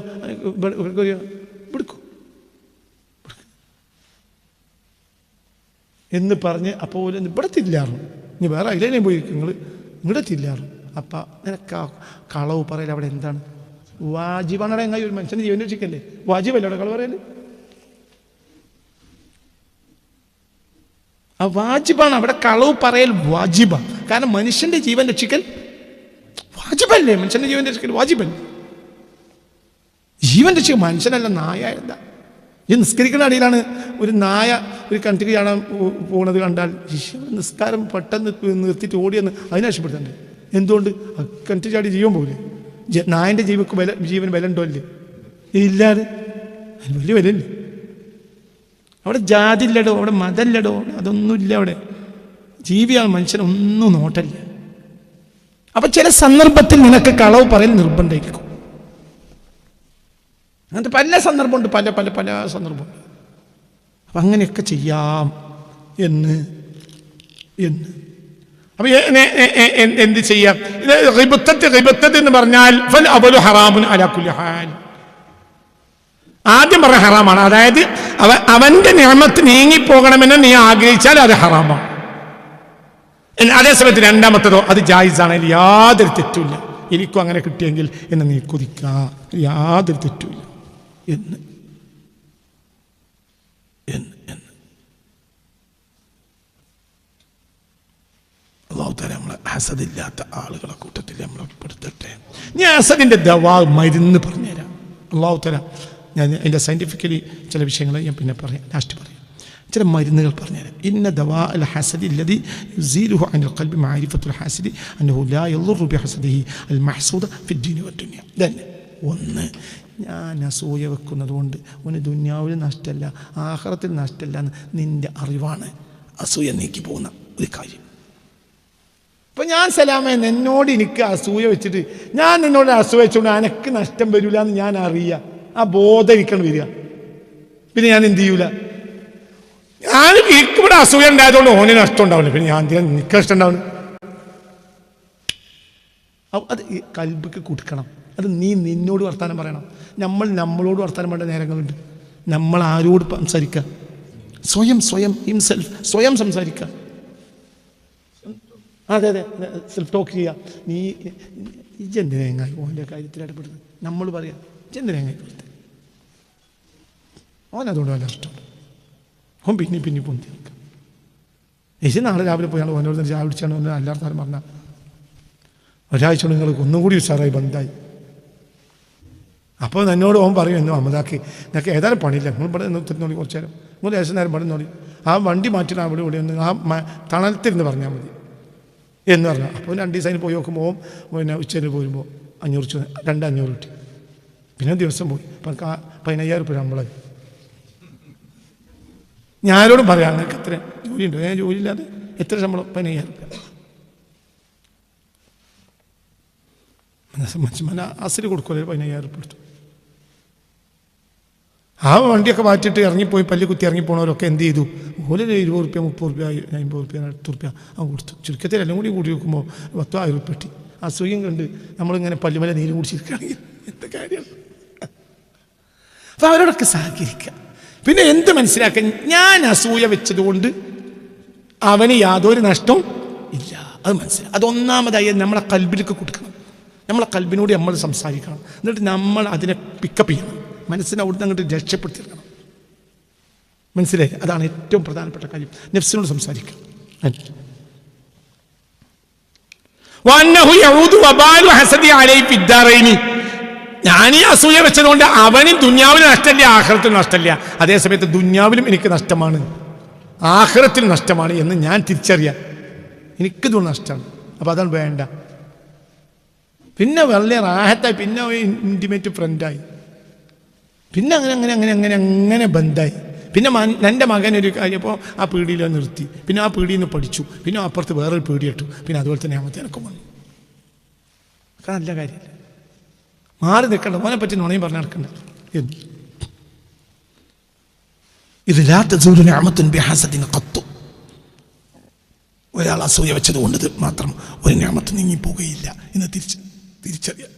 ഇവിടുക്കും എന്ന് പറഞ്ഞ് അപ്പോൾ ഇവിടെ തിരില്ലാറും. ഇനി വേറെ അതിലേ പോയിരിക്കും, ഇവിടെ തിരില്ലാറും. അപ്പം നിനക്ക് ആ കളവ് പറയൽ അവിടെ എന്താണ്? വാജിബാണ്. എങ്ങനെ ഒരു മനുഷ്യൻ്റെ ജീവൻ രക്ഷിക്കല്ലേ? വാജിബല്ലേ അവിടെ കളവ് പറയല്? ആ വാജിബാണ് അവിടെ കളവ് പറയൽ, വാജിബാണ്. കാരണം മനുഷ്യൻ്റെ ജീവൻ രക്ഷിക്കൽ വാജിബല്ലേ? മനുഷ്യൻ്റെ ജീവൻ രക്ഷിക്കൽ വാജിബല്ലേ? ജീവൻ രക്ഷിക്കൽ മനുഷ്യനല്ല, നായ. എന്താ ഈ നിസ്കരിക്കുന്ന അടിയിലാണ് ഒരു നായ ഒരു കിണറ്റിൽ ചാടാൻ പോകുന്നത് കണ്ടാൽ നിസ്കാരം പെട്ടെന്ന് നിർത്തിയിട്ട് ഓടിയെന്ന് അതിനെ രക്ഷപ്പെടുത്തണ്ടേ? എന്തുകൊണ്ട്? കിണറ്റിൽ ചാടി ജീവൻ പോകില്ലേ? നായൻ്റെ ജീവന് വില ഉണ്ടോ? അല്ലേ? ഇല്ലാതെ അതിന് വലിയ വിലയില്ലേ? അവിടെ ജാതി ഇല്ലടോ, അവിടെ മതമില്ലടോ, അതൊന്നുമില്ല. അവിടെ ജീവിയാണ്, മനുഷ്യനൊന്നും നോട്ടല്ല. അപ്പം ചില സന്ദർഭത്തിൽ നിനക്ക് കളവ് പറയൽ നിർബന്ധമായിരിക്കും. അങ്ങനത്തെ പല സന്ദർഭമുണ്ട്, പല പല പല സന്ദർഭമുണ്ട്. അപ്പം അങ്ങനെയൊക്കെ ചെയ്യാം എന്ന് അപ്പം എന്ത് ചെയ്യാം? ഗിബത്ത് എന്ന് പറഞ്ഞാൽ ഫൽ അവലു ഹറാമുൻ അലാ കുല്ലി ഹാൽ. ആദ്യം പറഞ്ഞ ഹറാമാണ്. അതായത് അവന്റെ നിഅമത്ത് നീങ്ങിപ്പോകണമെന്ന് നീ ആഗ്രഹിച്ചാൽ അത് ഹറാമാണ്. അതേസമയത്ത് രണ്ടാമത്തതോ അത് ജായിസാണ്, അതിൽ യാതൊരു തെറ്റുമില്ല. എനിക്കും അങ്ങനെ കിട്ടിയെങ്കിൽ എന്ന് നീ കൊതിക്കുക, യാതൊരു തെറ്റുമില്ല എന്ന്. അല്ലാഹു തആല നമ്മളെ ഹസദില്ലാത്ത ആളുകളെ കൂട്ടത്തിൽ നമ്മളെ പെടുത്തട്ടെ. ഞാൻ ഹസദിന്റെ ദവാ മരുന്ന് പറഞ്ഞുതരാം. അല്ലാഹു തആല ഞാൻ അതിൻ്റെ സയൻറ്റിഫിക്കലി ചില വിഷയങ്ങൾ ഞാൻ പിന്നെ പറയാം, ലാസ്റ്റ് പറയാം. ചില മരുന്നുകൾ പറഞ്ഞുതരാം. ഇന്ന ദവാ അൽ ഹസദി അല്ലദി യുസീലുഹു അനിൽ ഖൽബി മഅരിഫത്തുൽ ഹാസിദി അന്നഹു ലാ യളുറു ബിഹസദിഹി അൽ മഹ്സൂദ ഫിദ്ദീനി വദ്ദുനിയ. തന്നെ ഒന്ന്, ഞാൻ അസൂയ വെക്കുന്നത് കൊണ്ട് അവന് ദുന്യാവിൽ നഷ്ടമല്ല ആഖിറത്തിൽ നഷ്ടമല്ല എന്ന് നിൻ്റെ അറിവാണ് അസൂയ നീക്കി പോകുന്ന ഒരു കാര്യം. ഇപ്പം ഞാൻ സലാമേ എന്നോട് എനിക്ക് അസൂയ വെച്ചിട്ട് ഞാൻ നിന്നോട് അസൂയ വെച്ചുകൊണ്ട് എനിക്ക് നഷ്ടം വരില്ല എന്ന് ഞാൻ അറിയുക, ആ ബോധം എനിക്കാണ് വരിക. പിന്നെ ഞാൻ എന്ത് ചെയ്യൂല? ഞാൻ എനിക്കിവിടെ അസൂയ ഉണ്ടായതുകൊണ്ട് ഓന് നഷ്ടം ഉണ്ടാവില്ല, പിന്നെ ഞാൻ എനിക്ക് നഷ്ടം ഉണ്ടാവുന്നു. അത് ഈ കൽബിക്ക് കൊടുക്കണം. അത് നീ നിന്നോട് വർത്താനം പറയണം. നമ്മളോട് വർത്താനം പറയേണ്ട നേരങ്ങളുണ്ട്. നമ്മൾ ആരോട് സംസാരിക്കുക? സ്വയം സംസാരിക്കുക. അതെ സെൽഫ് ടോക്ക് ചെയ്യുക. നീ ഇജെന്തിനായി ഓൻ്റെ കാര്യത്തിൽ ഇടപെടുന്നത്? നമ്മൾ പറയാം ഇജെന്തിനായി കൊടുത്തത്? ഓനതുകൊണ്ട് വല്ല ഇഷ്ടമുണ്ട്, ഓൻ പിന്നെ പൊന്തി നിൽക്കാം. ഏശി നാളെ രാവിലെ പോയാണ് ഓനോട് ചായ പിടിച്ചാണ് ഒന്ന് അല്ലാർത്താനും പറഞ്ഞാൽ ഒരാഴ്ച കൊണ്ട് നിങ്ങൾക്ക് ഒന്നും കൂടി ഉഷാറായി ബന്ധായി. അപ്പോൾ എന്നോട് ഓൻ പറയും, എന്നു അമ്മതാക്കി നിനക്ക് ഏതായാലും പണിയില്ല, നിങ്ങൾ ഇവിടെ നിർത്തിനോളി കുറച്ച് നേരം, നിങ്ങൾ ലേശം നേരം പണിന്നോളി, ആ വണ്ടി മാറ്റിയിട്ട് അവിടെ ഇവിടെ ഒന്ന് ആ തണലത്തിരുന്ന് പറഞ്ഞാൽ മതി എന്ന് പറഞ്ഞു. അപ്പോൾ 2 ദിവസം പോയി നോക്കുമ്പോൾ പിന്നെ ഉച്ചയിൽ പോരുമ്പോൾ 500 കിട്ടി. പിന്നെ ദിവസം പോയി 15,000 രൂപ ശമ്പളമായി. ഞാനോടും പറയാം നിങ്ങൾക്ക് എത്ര ജോലിയുണ്ടോ? ഞാൻ ജോലിയില്ലാതെ എത്ര ശമ്പളം? 15,000 രൂപ. അസിൽ കൊടുക്കുമല്ലോ 15,000 രൂപ എടുത്തു. ആ വണ്ടിയൊക്കെ മാറ്റിയിട്ട് ഇറങ്ങിപ്പോയി പല്ലി കുത്തി ഇറങ്ങിപ്പോണവരൊക്കെ എന്ത് ചെയ്തു? ഓലെ 20 രൂപ 30 രൂപ 50 രൂപ 100 രൂപ അവൻ കൊടുത്തു. ചുരുക്കത്തിൽ എല്ലാം കൂടി നോക്കുമ്പോൾ 10,000 രൂപ കിട്ടി. അസൂയം കണ്ട് നമ്മളിങ്ങനെ പല്ലുമല നീര് കുടിച്ചിരിക്കുകയാണെങ്കിൽ എന്ത് കാര്യമാണ്? അപ്പം അവരോടൊക്കെ സഹകരിക്കുക. പിന്നെ എന്ത് മനസ്സിലാക്കാൻ? ഞാൻ അസൂയ വെച്ചതുകൊണ്ട് അവന് യാതൊരു നഷ്ടവും ഇല്ല, അത് മനസ്സിലാക്കുക. അതൊന്നാമതായി നമ്മളെ കൽബിലേക്ക് കൊടുക്കണം. നമ്മളെ കൽബിനോട് നമ്മൾ സംസാരിക്കണം. എന്നിട്ട് നമ്മൾ അതിനെ പിക്കപ്പ് ചെയ്യണം. മനസ്സിനെ അവിടുന്ന് അങ്ങോട്ട് രക്ഷപ്പെടുത്തിയെടുക്കണം. മനസ്സിലായി? അതാണ് ഏറ്റവും പ്രധാനപ്പെട്ട കാര്യം. നഫ്സിനോട് സംസാരിക്കുക. ഞാൻ ഈ അസൂയ വെച്ചതുകൊണ്ട് അവനും ദുന്യാവിലും നഷ്ടമില്ല, ആഖിറത്തിലും നഷ്ടമില്ല. അതേസമയത്ത് ദുന്യാവിലും എനിക്ക് നഷ്ടമാണ്, ആഖിറത്തിൽ നഷ്ടമാണ് എന്ന് ഞാൻ തിരിച്ചറിയാം. എനിക്കിത് നഷ്ടമാണ്. അപ്പം അതാണ് വേണ്ട. പിന്നെ വളരെ റാഹത്തായി, പിന്നെ ഇൻറ്റിമേറ്റ് ഫ്രണ്ടായി, പിന്നെ അങ്ങനെ ബന്ധായി. പിന്നെ എൻ്റെ മകൻ ഒരു കാര്യം അപ്പോൾ ആ പീടിയിൽ നിർത്തി, പിന്നെ ആ പീടിയിൽ നിന്ന് പഠിച്ചു, പിന്നെ അപ്പുറത്ത് വേറൊരു പീടി ഇട്ടു, പിന്നെ അതുപോലെ തന്നെ ഞാമത്തെ എനക്കും വന്നു. നല്ല കാര്യമില്ല, മാറി നിൽക്കണ്ട, മോനെ പറ്റി നുണയും പറഞ്ഞ് നടക്കണ്ട. ഇത് ഒരാൾ അസൂയ വെച്ചത് കൊണ്ട് മാത്രം ഒരു ഞാമത്ത് നീങ്ങിപ്പോകുകയില്ല എന്ന് തിരിച്ചറിയാം.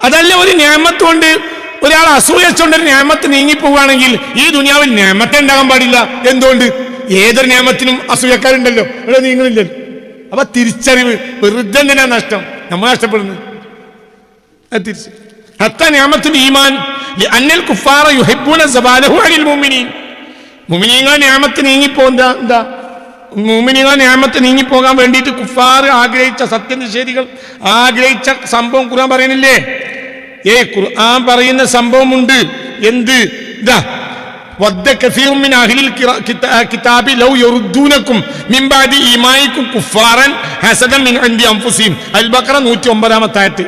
അതല്ല, ഒരു ഞാമത്ത് കൊണ്ട് ഒരാൾ അസൂയച്ചുകൊണ്ട് ഒരു ഞാമത്ത് നീങ്ങിപ്പോവുകയാണെങ്കിൽ ഈ ദുനിയാവിൽ ഞാമത്തെ ഉണ്ടാകാൻ പാടില്ല. എന്തുകൊണ്ട്? ഏതൊരു ഞാമത്തിനും അസൂയക്കാരുണ്ടല്ലോ, ഇവിടെ നീങ്ങളില്ലല്ലോ. അപ്പൊ തിരിച്ചറിവ് വെറുതെ എന്തിനാ നഷ്ടം, നമ്മൾ നഷ്ടപ്പെടുന്നത്. അത് തിരിച്ച് മുഅ്മിനീങ്ങളുടെ ഞാമത്ത് നീങ്ങിപ്പോകുന്ന എന്താ? മുഅ്മിനീങ്ങളുടെ ഞാമത്ത് നീങ്ങിപ്പോകാൻ വേണ്ടിയിട്ട് കുഫാർ ആഗ്രഹിച്ച, സത്യനിഷേധികൾ ആഗ്രഹിച്ച സംഭവം ഖുർആൻ പറയുന്നില്ലേ? ഖുർആൻ പറയുന്ന സംഭവമുണ്ട്. എന്ത്? ഇതാ വദ്ദ കസീറുൻ മിൻ അഹ്ലിൽ കിതാബി ലൗ യറുദ്ദൂനകും മിൻ ബഅദി ഈമാനികും കുഫാറൻ ഹസദൻ മിൻ ഇൻദി അൻഫുസിഹിം. അൽ ബഖറ 109 ആയത്ത്.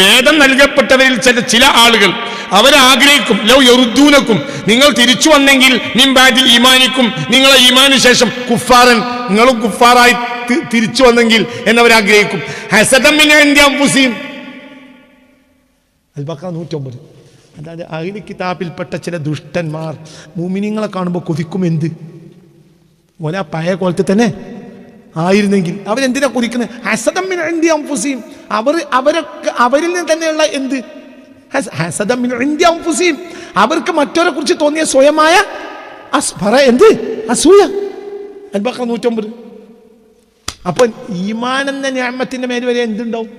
വേദം നൽകപ്പെട്ടവരിൽ ചില ആളുകൾ അവരാഗ്രഹിക്കും, ലൗ യറുദ്ദൂനകും, നിങ്ങൾ തിരിച്ചു വന്നെങ്കിൽ മിൻ ബഅദി ഈമാനികും, നിങ്ങളെ ഈമാനു ശേഷം കുഫാറൻ, നിങ്ങളും കുഫാറായി തിരിച്ചു വന്നെങ്കിൽ എന്നവരാഗ്രഹിക്കും. ഹസദൻ മിൻ ഇൻദി അൻഫുസിഹിം. അൽ ബഖറ 109. അതായത് അഹ്ലി കിതാബിൽപ്പെട്ട ചില ദുഷ്ടന്മാർ മുഅ്മിനീങ്ങളെ കാണുമ്പോൾ കൊതിക്കും. എന്ത്? ഓല പഴയ കോലത്തിൽ തന്നെ ആയിരുന്നെങ്കിൽ. അവരെന്തിനാ കൊതിക്കുന്നത്? ഹസദൻ മിൻ ഇൻദി അൻഫുസിഹിം. അവരിൽ നിന്ന് തന്നെയുള്ള എന്ത്? ഹസദൻ മിൻ ഇൻദി അൻഫുസിഹിം. അവർക്ക് മറ്റവരെ കുറിച്ച് തോന്നിയ സ്വയമായ എന്ത്? അസൂയ. അൽ ബഖറ 109. അപ്പൊ ഈമാൻ എന്ന നിഅമത്തിന്റെ മേൽ വരെ എന്തുണ്ടാവും?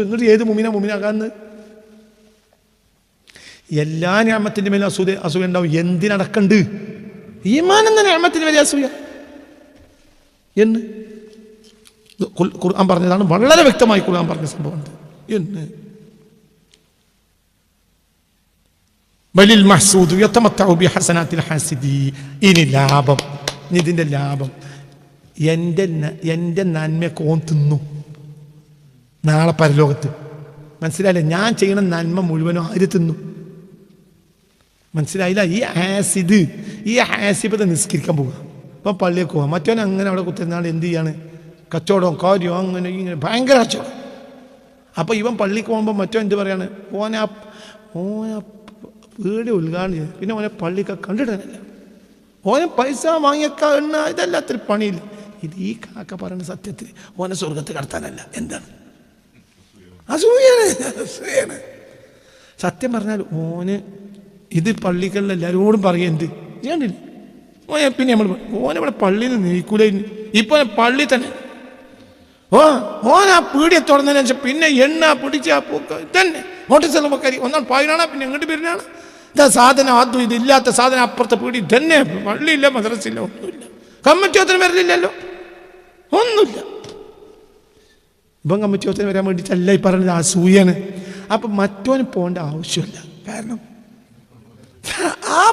എന്നിട്ട് ഏത് മുഅ്മിനാകാന്ന്? എല്ലാ നിഅമത്തിന്റെ മേലും അസൂയ ഉണ്ടാവും. എന്തിനടക്കണ്ട്? ഈമാൻ എന്ന നിഅമത്തിന് വലിയ അസൂയ എന്ന് ഖുർആൻ പറഞ്ഞതാണ്. വളരെ വ്യക്തമായി ഖുർആൻ പറഞ്ഞ സംഭവം എന്ന്. ബലിൽ മഹ്സൂദു യതമത്തഉ ബിഹസനാത്തിൽ ഹാസിദി. ഇനി ലാഭം, ഇതിന്റെ ലാഭം, എൻ്റെ നന്മയൊക്കെ ഓൻ തിന്നു നാളെ പരലോകത്ത്. മനസ്സിലായില്ലേ? ഞാൻ ചെയ്യുന്ന നന്മ മുഴുവനും ആര് തിന്നു? മനസ്സിലായില്ല? ഈ ഹാസിബ് നിസ്കരിക്കാൻ പോവുക. അപ്പം പള്ളിയൊക്കെ പോവാം. മറ്റവൻ അങ്ങനെ അവിടെ കുത്തിരുന്നാൾ എന്ത് ചെയ്യാണ്? കച്ചവടവും കാര്യവും അങ്ങനെ ഇങ്ങനെ ഭയങ്കര കച്ചവടം. അപ്പം ഇവൻ പള്ളിക്ക് പോകുമ്പോൾ മറ്റോ എന്ത് പറയാണ്? ഓനെ വീട് ഉദ്ഘാടനം ചെയ്ത് പിന്നെ ഓനെ പള്ളിക്ക് കണ്ടിടാനല്ല, ഓനെ പൈസ വാങ്ങിയേക്കാ എണ്ണ, ഇതല്ലാത്തൊരു പണിയില്ല. ഇത് ഈ കാക്ക പറയുന്ന സത്യത്തിൽ ഓനെ സ്വർഗത്ത് കടത്താനല്ല. എന്താണ്? അസൂയാണ്. സത്യം പറഞ്ഞാൽ ഓന് ഇത് പള്ളികളിൽ എല്ലാവരോടും പറയുക എന്ത് ചെയ്യണ്ടില്ല. പിന്നെ നമ്മൾ ഓനവിടെ പള്ളിയിൽ നിന്ന് നീക്കൂല. ഇപ്പൊ പള്ളി തന്നെ ഓൻ ആ പീടിയെ തുറന്നതിന് ശേഷം പിന്നെ എണ്ണ പിടിച്ച് ആ തന്നെ മോട്ടോർ കരി ഒന്നാൾ പായിനാണ്, പിന്നെ എങ്ങോട്ട് വരുന്നതാണ്. ഇതാ സാധനം, അതും ഇതില്ലാത്ത സാധനം അപ്പുറത്തെ പീടി തന്നെ. പള്ളിയില്ല, മദ്രസയില്ല, ഒന്നുമില്ല. കമ്മിറ്റി യോഗത്തിന് വരലില്ലല്ലോ, ഒന്നുമില്ല. ഇപ്പം കമ്മിറ്റി യോഗത്തിന് വരാൻ വേണ്ടിയിട്ടല്ല ഈ പറയുന്നത് അസൂയാണ്. അപ്പം മറ്റോന് പോകേണ്ട ആവശ്യമില്ല. കാരണം ആ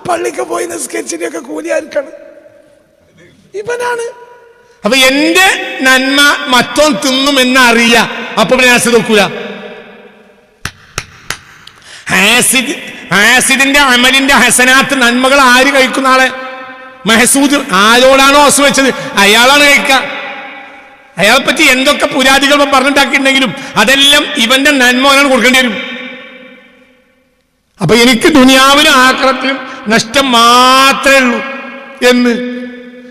പള്ളിക്ക് പോയി നിസ്കരിച്ചിട്ടൊക്കെ കൂലി ആർക്കാണ്? ഇവനാണ്. അപ്പൊ എന്റെ നന്മ മറ്റോൻ തിന്നുമെന്ന് അറിയാം. അപ്പൊ ഹാസിദ് നോക്കൂല. ഹാസിദിന്റെ അമലിന്റെ ഹസനാത്ത് നന്മകൾ ആര് കഴിക്കുന്ന ആളെ? മഹസൂദ് ആരോടാണോ അസു വെച്ചത് അയാളാണ് കഴിക്കുക. അയാളെ പറ്റി എന്തൊക്കെ പുരാതികൾ പറഞ്ഞിട്ടാക്കിയിട്ടുണ്ടെങ്കിലും അതെല്ലാം ഇവന്റെ നന്മ അവനാണ് കൊടുക്കേണ്ടി വരും. അപ്പൊ എനിക്ക് ദുനിയാവിലും ആഖിറത്തിലും നഷ്ടം മാത്രമേ ഉള്ളൂ എന്ന്.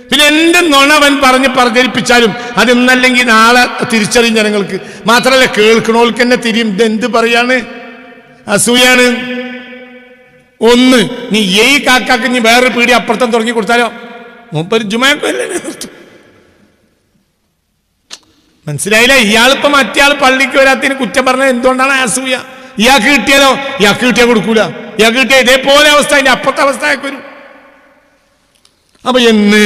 പിന്നെ എന്റെ നുണവൻ പറഞ്ഞ് പ്രചരിപ്പിച്ചാലും അതൊന്നല്ലെങ്കിൽ നാളെ തിരിച്ചറിയും ജനങ്ങൾക്ക്. മാത്രമല്ല കേൾക്കണോൾക്ക് തന്നെ തിരിയും. ഇതെന്ത് പറയാണ്? അസൂയാണ്. ഒന്ന്, നീ ഈ കാക്കാക്ക് നീ വേറൊരു പീടി അപ്പുറത്തം തുടങ്ങി കൊടുത്താലോ മൂപ്പര് ജുമാക്കല്ലേ നിർത്തും. മനസ്സിലായില്ല? ഇയാളിപ്പോ മറ്റേ പള്ളിക്ക് വരാത്തതിന് കുറ്റം പറഞ്ഞത് എന്തുകൊണ്ടാണ്? അസൂയ. ഇയാൾക്ക് കിട്ടിയാലോ? ഇയാൾക്ക് കിട്ടിയാൽ കൊടുക്കൂല. ഇയാൾക്ക് കിട്ടിയ ഇതേപോലെ അവസ്ഥ, അതിന്റെ അപ്പുറത്തെ അവസ്ഥയൊക്കെ വരും. അപ്പൊ എന്ന്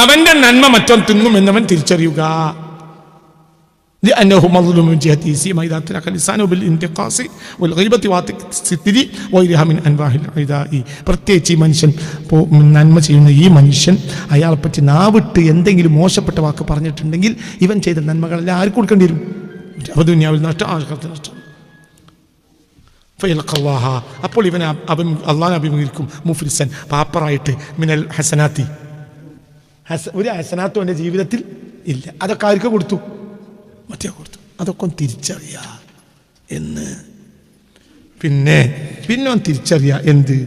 അവന്റെ നന്മ മറ്റവൻ തിന്നും എന്നവൻ തിരിച്ചറിയുക. പ്രത്യേകിച്ച് ഈ മനുഷ്യൻ നന്മ ചെയ്യുന്ന ഈ മനുഷ്യൻ അയാളെപ്പറ്റി നാവിട്ട് എന്തെങ്കിലും മോശപ്പെട്ട വാക്ക് പറഞ്ഞിട്ടുണ്ടെങ്കിൽ ഇവൻ ചെയ്ത നന്മകളെല്ലാം ആർക്ക് കൊടുക്കേണ്ടി വരും? അപ്പോൾ ദുനിയാവിൽ നഷ്ടം, ആഖിറത്തിൽ നഷ്ടം. ഫയൽഖല്ലാഹ, അപ്പോൾ ഇവൻ അള്ളാഹനെ അഭിമുഖീകരിക്കും മുഫ്ലിസൻ, പാപ്പറായിട്ട്, മിനൽ ഹസനാത്തി, ഒരു ഹസനാത്തും എൻ്റെ ജീവിതത്തിൽ ഇല്ല. അതൊക്കെ ആർക്ക് കൊടുത്തു? മറ്റേ കൊടുത്തു. അതൊക്കെ ഒന്ന് തിരിച്ചറിയാ എന്ന്. പിന്നെ ഒന്ന് തിരിച്ചറിയാ എന്ത്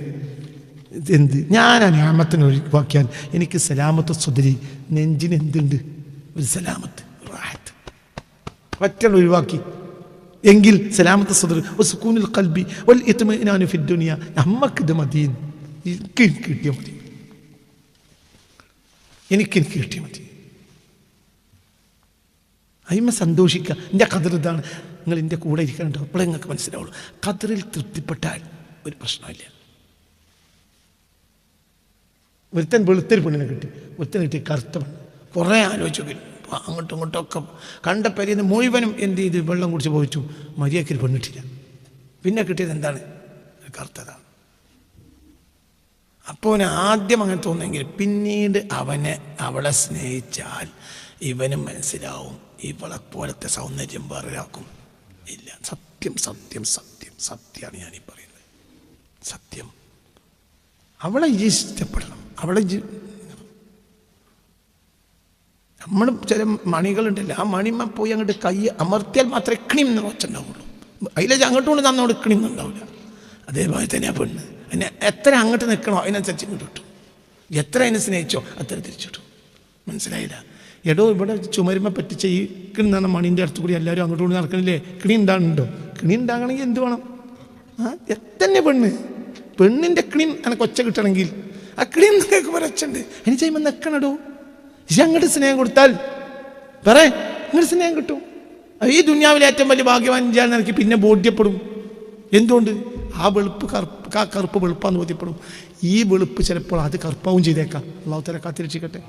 ഞാൻ ആ നിഅമത്തിനെ ഒഴിവാക്കിയാൽ എനിക്ക് സലാമത്ത് സുദരി, നെഞ്ചിന് എന്തുണ്ട്? ഒരു സലാമത്ത്, റാഹത്ത്. ഒറ്റ ഒഴിവാക്കി എങ്കിൽ സലാമത്ത് സദർ വസുകൂനുൽ ഖൽബി വൽ ഇത്മിനാനു ഫി ദുനിയ, നമ്മക്കിത് മതി, എനിക്ക് കിട്ടിയാൽ മതി, എനിക്ക് കിട്ടിയാൽ മതി. അയിമ സന്തോഷിക്കുക. എൻ്റെ ഖദർ ഇതാണ്. നിങ്ങൾ എൻ്റെ കൂടെ ഇരിക്കണ്ടോ? അപ്പോഴേ നിങ്ങൾക്ക് മനസ്സിലാവുള്ളൂ. ഖദറിൽ തൃപ്തിപ്പെട്ടാൽ ഒരു പ്രശ്നമില്ല. ഒരുത്തൻ വെളുത്തൊരു പെണ്ണിനെ കിട്ടി, ഒരുത്തൻ കിട്ടി കറുത്ത പെണ്ണ്. കുറേ ആലോചിച്ചു, അങ്ങോട്ടും ഇങ്ങോട്ടൊക്കെ കണ്ട പരിന്ന് മുഴുവനും എന്ത് ചെയ്ത് വെള്ളം കുടിച്ച് പോയിച്ചു. മര്യാദയ്ക്ക് പെണ്ണിട്ടില്ല. പിന്നെ കിട്ടിയത് എന്താണ്? കറുത്തതാണ്. അപ്പോൾ ആദ്യം അങ്ങനെ തോന്നുമെങ്കിൽ പിന്നീട് അവളെ സ്നേഹിച്ചാൽ ഇവനും മനസ്സിലാവും ഇവളെ പോലത്തെ സൗന്ദര്യം വേറൊരാൾക്കും ഇല്ല. സത്യം സത്യം സത്യം സത്യമാണ് ഞാനീ പറയുന്നത്. സത്യം. അവളെ ഇഷ്ടപ്പെടണം. അവളെ നമ്മൾ ചില മണികളുണ്ടല്ലോ, ആ മണിമ പോയി അങ്ങോട്ട് കൈ അമർത്തിയാൽ മാത്രമേ എക്കണിം എന്ന് വെച്ചിട്ടുണ്ടാവുള്ളൂ. അതിലെ അങ്ങോട്ട് കൊണ്ട് തന്നോട് എക്കണിം എന്നുണ്ടാവില്ല. അതേപോലെ തന്നെ ആ പെണ്ണ് എന്നെ എത്ര അങ്ങോട്ട് നിൽക്കണോ അതിനനുസരിച്ച് ഇങ്ങോട്ട് കിട്ടും. എത്ര അതിനെ സ്നേഹിച്ചോ അത്ര തിരിച്ചിട്ടു. മനസ്സിലായില്ല? എടോ ഇവിടെ ചുമരുമ പറ്റി ചെയ്യിക്കുന്ന മണീൻ്റെ അടുത്ത് കൂടി എല്ലാവരും അങ്ങോട്ട് കൂടി നടക്കണില്ലേ? കിണി ഉണ്ടാകുന്നുണ്ടോ? കിണി ഉണ്ടാകണമെങ്കിൽ എന്ത് വേണം? എത്തന്നെ പെണ്ണിൻ്റെ കിണി എനിക്ക് ഒച്ച കിട്ടണമെങ്കിൽ ആ കിണി എന്നൊക്കെ ഒരച്ചുണ്ട്. എനിക്ക് ചെയ്യുമ്പോൾ നിൽക്കണടോ. അങ്ങോട്ട് സ്നേഹം കൊടുത്താൽ പറയേ ഇങ്ങോട്ട് സ്നേഹം കിട്ടും. ഈ ദുനിയാവിലെ ഏറ്റവും വലിയ ഭാഗ്യവാൻ ചെയ്യാൻ എനിക്ക് പിന്നെ ബോധ്യപ്പെടും. എന്തുകൊണ്ട്? ആ വെളുപ്പ് കറുപ്പ് വെളുപ്പാന്ന് ബോധ്യപ്പെടും. ഈ വെളുപ്പ് ചിലപ്പോൾ അത് കറുപ്പാവും ചെയ്തേക്കാം. അള്ളാഹു തആല കാത്തിരക്ഷിക്കട്ടെ.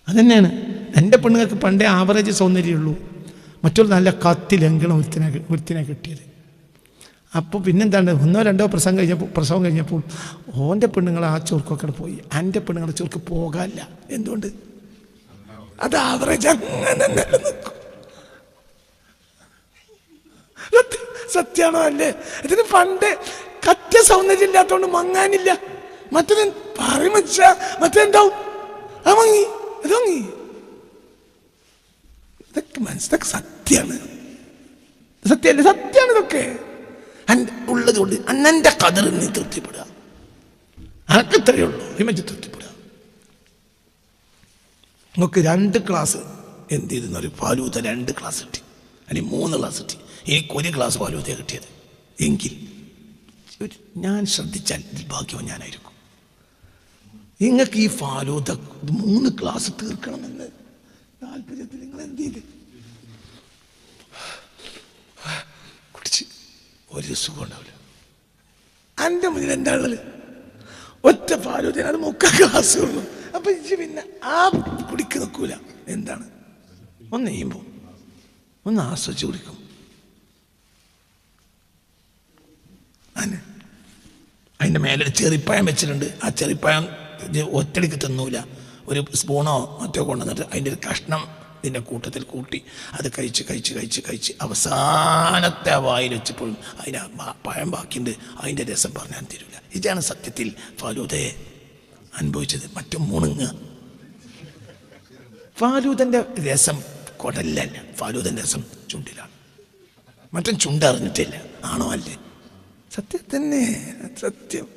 അതന്നെയാണ്. എൻ്റെ പെണ്ണുങ്ങൾക്ക് പണ്ടേ ആവറേജ് സൗന്ദര്യമുള്ളൂ. മറ്റൊരു നല്ല കത്തിലെങ്കിലും ഒരുത്തിനെ കിട്ടിയത്. അപ്പോൾ പിന്നെന്താണ്, 1-2 പ്രസവം കഴിഞ്ഞപ്പോൾ ഓൻ്റെ പെണ്ണുങ്ങൾ ആ ചുർക്കൊക്കെ പോയി. എൻ്റെ പെണ്ണുങ്ങളുടെ ചുർക്ക് പോകാനില്ല. എന്തുകൊണ്ട്? അത് ആവറേജ് അങ്ങനെ നിലനിൽക്കും. സത്യമാണോ അല്ലേ? ഇതിന് പണ്ട് കറ്റ സൗന്ദര്യം ഇല്ലാത്തതുകൊണ്ട് മങ്ങാനില്ല. മറ്റേ മറ്റെന്താവും ആ മങ്ങി അത് മങ്ങി. ഇതൊക്കെ മനസ്സിലാക്കി സത്യമാണ്. സത്യമല്ലേ? സത്യമാണ് ഇതൊക്കെ. ഉള്ളത് കൊണ്ട് അന്നൻ്റെ ഖദറിൽ നീ തൃപ്തിപ്പെടുക. അനക്ക് ഇത്രയേ ഉള്ളൂ. ഹിമജ് തൃപ്തിപ്പെടുക. നമുക്ക് 2 ക്ലാസ് എന്ത് ചെയ്തെന്നൊരു ഫാലൂദ 2 ക്ലാസ് കിട്ടി, അല്ലെങ്കിൽ 3 ക്ലാസ് കിട്ടി. എനിക്ക് 1 ക്ലാസ് ഫാലൂദ കിട്ടിയത് എങ്കിൽ ഞാൻ ശ്രദ്ധിച്ചാൽ ഇതിൽ ഭാഗ്യവും ഞാനായിരിക്കും. നിങ്ങൾക്ക് ഈ ഫാലൂദ 3 ക്ലാസ് തീർക്കണമെന്ന് താല്പര്യത്തിൽ നിങ്ങൾ എന്ത് ചെയ്ത് കുടിച്ച് ഒരു സുഖം ഉണ്ടാവില്ല. എൻ്റെ മുന്നിൽ എന്താ ഉള്ളത്? ഒറ്റ ഫാലൂദ, അത് 3 ക്ലാസ് ഉള്ളൂ. അപ്പൊ പിന്നെ ആ കുടിക്ക് നിൽക്കൂല. എന്താണ്? ഒന്ന് നെയ്യുമ്പോൾ ഒന്ന് ആസ്വദിച്ച് കുടിക്കും. അതിൻ്റെ മേലെ ചെറിപ്പായം വെച്ചിട്ടുണ്ട്. ആ ചെറിപ്പായം ഒറ്റടിക്ക് തിന്നൂല. ഒരു സ്പൂണോ മറ്റോ കൊണ്ടുവന്നിട്ട് അതിൻ്റെ ഒരു കഷ്ണം ഇതിൻ്റെ കൂട്ടത്തിൽ കൂട്ടി അത് കഴിച്ച് അവസാനത്തെ വായിൽ വെച്ചപ്പോഴും അതിന് പഴം ബാക്കിയുണ്ട്. അതിൻ്റെ രസം പറഞ്ഞാൽ തരില്ല. ഇതാണ് സത്യത്തിൽ ഫാലൂദയെ അനുഭവിച്ചത്. മറ്റും മുണുങ്ങുക. ഫാലൂദൻ്റെ രസം കുടലല്ല, ഫാലൂദൻ്റെ രസം ചുണ്ടിലാണ്. മറ്റും ചുണ്ടറിഞ്ഞിട്ടില്ല. ആണോ അല്ലേ? സത്യം തന്നെ, സത്യം.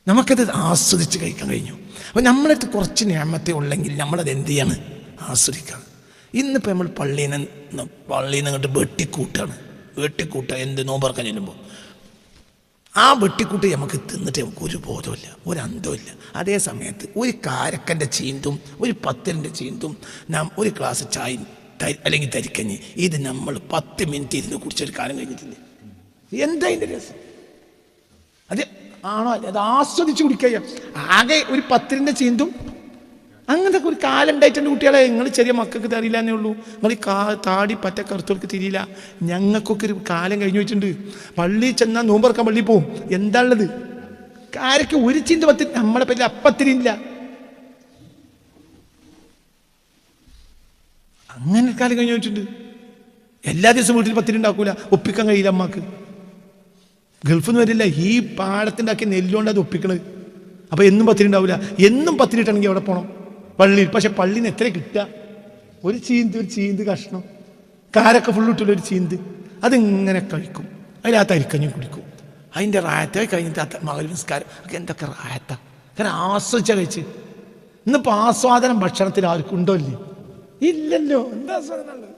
നമുക്കത് ആസ്വദിച്ച് കഴിക്കാൻ കഴിഞ്ഞു. അപ്പോൾ നമ്മളടുത്ത് കുറച്ച് നിഅമത്തെ ഉള്ളെങ്കിൽ നമ്മളത് എന്ത് ചെയ്യാണ്? ആസ്വദിക്കണം. ഇന്നിപ്പോൾ നമ്മൾ പള്ളിയിൽ നിന്ന് അങ്ങോട്ട് വെട്ടിക്കൂട്ടുക. എന്ത് നോമ്പറക്കാൻ ചെല്ലുമ്പോൾ ആ വെട്ടിക്കൂട്ട് നമുക്ക് തിന്നിട്ട് നമുക്ക് ഒരു ബോധമില്ല, ഒരു അന്തമില്ല. അതേ സമയത്ത് ഒരു കാരക്കൻ്റെ ചീന്തും ഒരു പത്തലിൻ്റെ ചീന്തും ഒരു ഗ്ലാസ് ചായ അല്ലെങ്കിൽ തരിക്കഞ്ഞി ഇത് നമ്മൾ 10 മിനിറ്റ് ഇരുന്ന് കുടിച്ചൊരു കാലം കഴിഞ്ഞിട്ടില്ലേ? എന്താ അതിൻ്റെ രസം? അത് ആണോ അല്ലേ? അത് ആസ്വദിച്ച് കുടിക്കുക. ആകെ ഒരു 10ൻ്റെ ചീന്തും അങ്ങനത്തെ ഒരു കാലം ഉണ്ടായിട്ടുണ്ട്. കുട്ടികളെ, നിങ്ങൾ ചെറിയ മക്കൾക്ക് തരില്ല എന്നേ ഉള്ളൂ. നിങ്ങൾ ഈ താടി പറ്റ കറുത്തവർക്ക് തിരിയില്ല. ഞങ്ങൾക്കൊക്കെ ഒരു കാലം കഴിഞ്ഞു വെച്ചിട്ടുണ്ട്. പള്ളിയിൽ ചെന്നാൽ നോമ്പറക്കാൻ പള്ളിയിൽ പോവും. എന്താ ഉള്ളത്? കാരക്ക് ഒരു ചീന്ത 10. നമ്മളെ പറ്റി അപ്പത്തിരില്ല. അങ്ങനെ കാലം കഴിഞ്ഞ് വെച്ചിട്ടുണ്ട്. എല്ലാ ദിവസവും വീട്ടിൽ പത്തിരി ഉണ്ടാക്കൂല, ഒപ്പിക്കാൻ കഴിയില്ല അമ്മക്ക്. ഗൾഫിൽ നിന്ന് വരില്ല, ഈ പാടത്തിണ്ടാക്കിയ നെല്ലുകൊണ്ട് അത് ഒപ്പിക്കണത്. അപ്പോൾ എന്നും പത്തിരി ഉണ്ടാവില്ല. എന്നും പത്തിരി ഇട്ടാണെങ്കിൽ എവിടെ പോകണം? പള്ളിയിൽ. പക്ഷെ പള്ളിയിൽ നിന്ന് എത്ര കിട്ടുക? ഒരു ചീന്ത് കഷ്ണം, കാരൊക്കെ ഫുള്ള് ഇട്ടുള്ള ഒരു ചീന്ത്, അതിങ്ങനെ കഴിക്കും. അതിനകത്ത് അരിക്കഞ്ഞും കുടിക്കും. അതിൻ്റെ റായത്തെ കഴിഞ്ഞിട്ട് മഗ്‌രിബ് നിസ്കാരം ഒക്കെ എന്തൊക്കെ റായത്താ. കാരണം ആസ്വദിച്ചാൽ കഴിച്ച്. ഇന്നിപ്പോൾ ആസ്വാദനം ഭക്ഷണത്തിൽ ആർക്കും ഉണ്ടോ ഇല്ലേ? ഇല്ലല്ലോ. എന്താ ആസ്വാദനം ഉള്ളത്?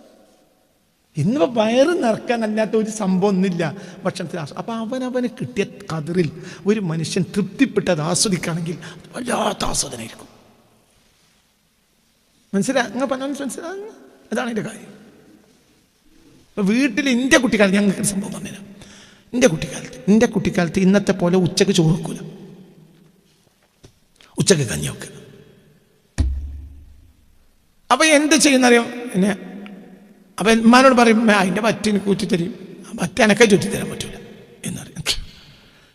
ഇന്നിപ്പോൾ വയറ് നിറക്കാനല്ലാത്ത ഒരു സംഭവം ഒന്നുമില്ല ഭക്ഷണത്തിൽ. അപ്പം അവനവന് കിട്ടിയ കതിറിൽ ഒരു മനുഷ്യൻ തൃപ്തിപ്പെട്ടത് ആസ്വദിക്കുകയാണെങ്കിൽ വല്ലാത്ത ആസ്വാദനമായിരിക്കും. മനസ്സിലായി? മനസ്സിലാകുന്ന അതാണ് എൻ്റെ കാര്യം. ഇപ്പം വീട്ടിൽ എൻ്റെ കുട്ടിക്കാലത്ത് ഞങ്ങൾക്ക് സംഭവം പറഞ്ഞുതരാം. എൻ്റെ കുട്ടിക്കാലത്ത് ഇന്നത്തെ പോലെ ഉച്ചക്ക് ചോറ് വെക്കൂല, ഉച്ചക്ക് കഞ്ഞി വെക്കുക. അപ്പം എന്ത് ചെയ്യുന്നറിയോ എന്നെ? അപ്പം ഉമ്മാനോട് പറയും, അതിൻ്റെ പറ്റിന് കൂറ്റിത്തരും, പറ്റനക്കെ ചുറ്റിത്തരാൻ പറ്റൂല എന്നറിയാം.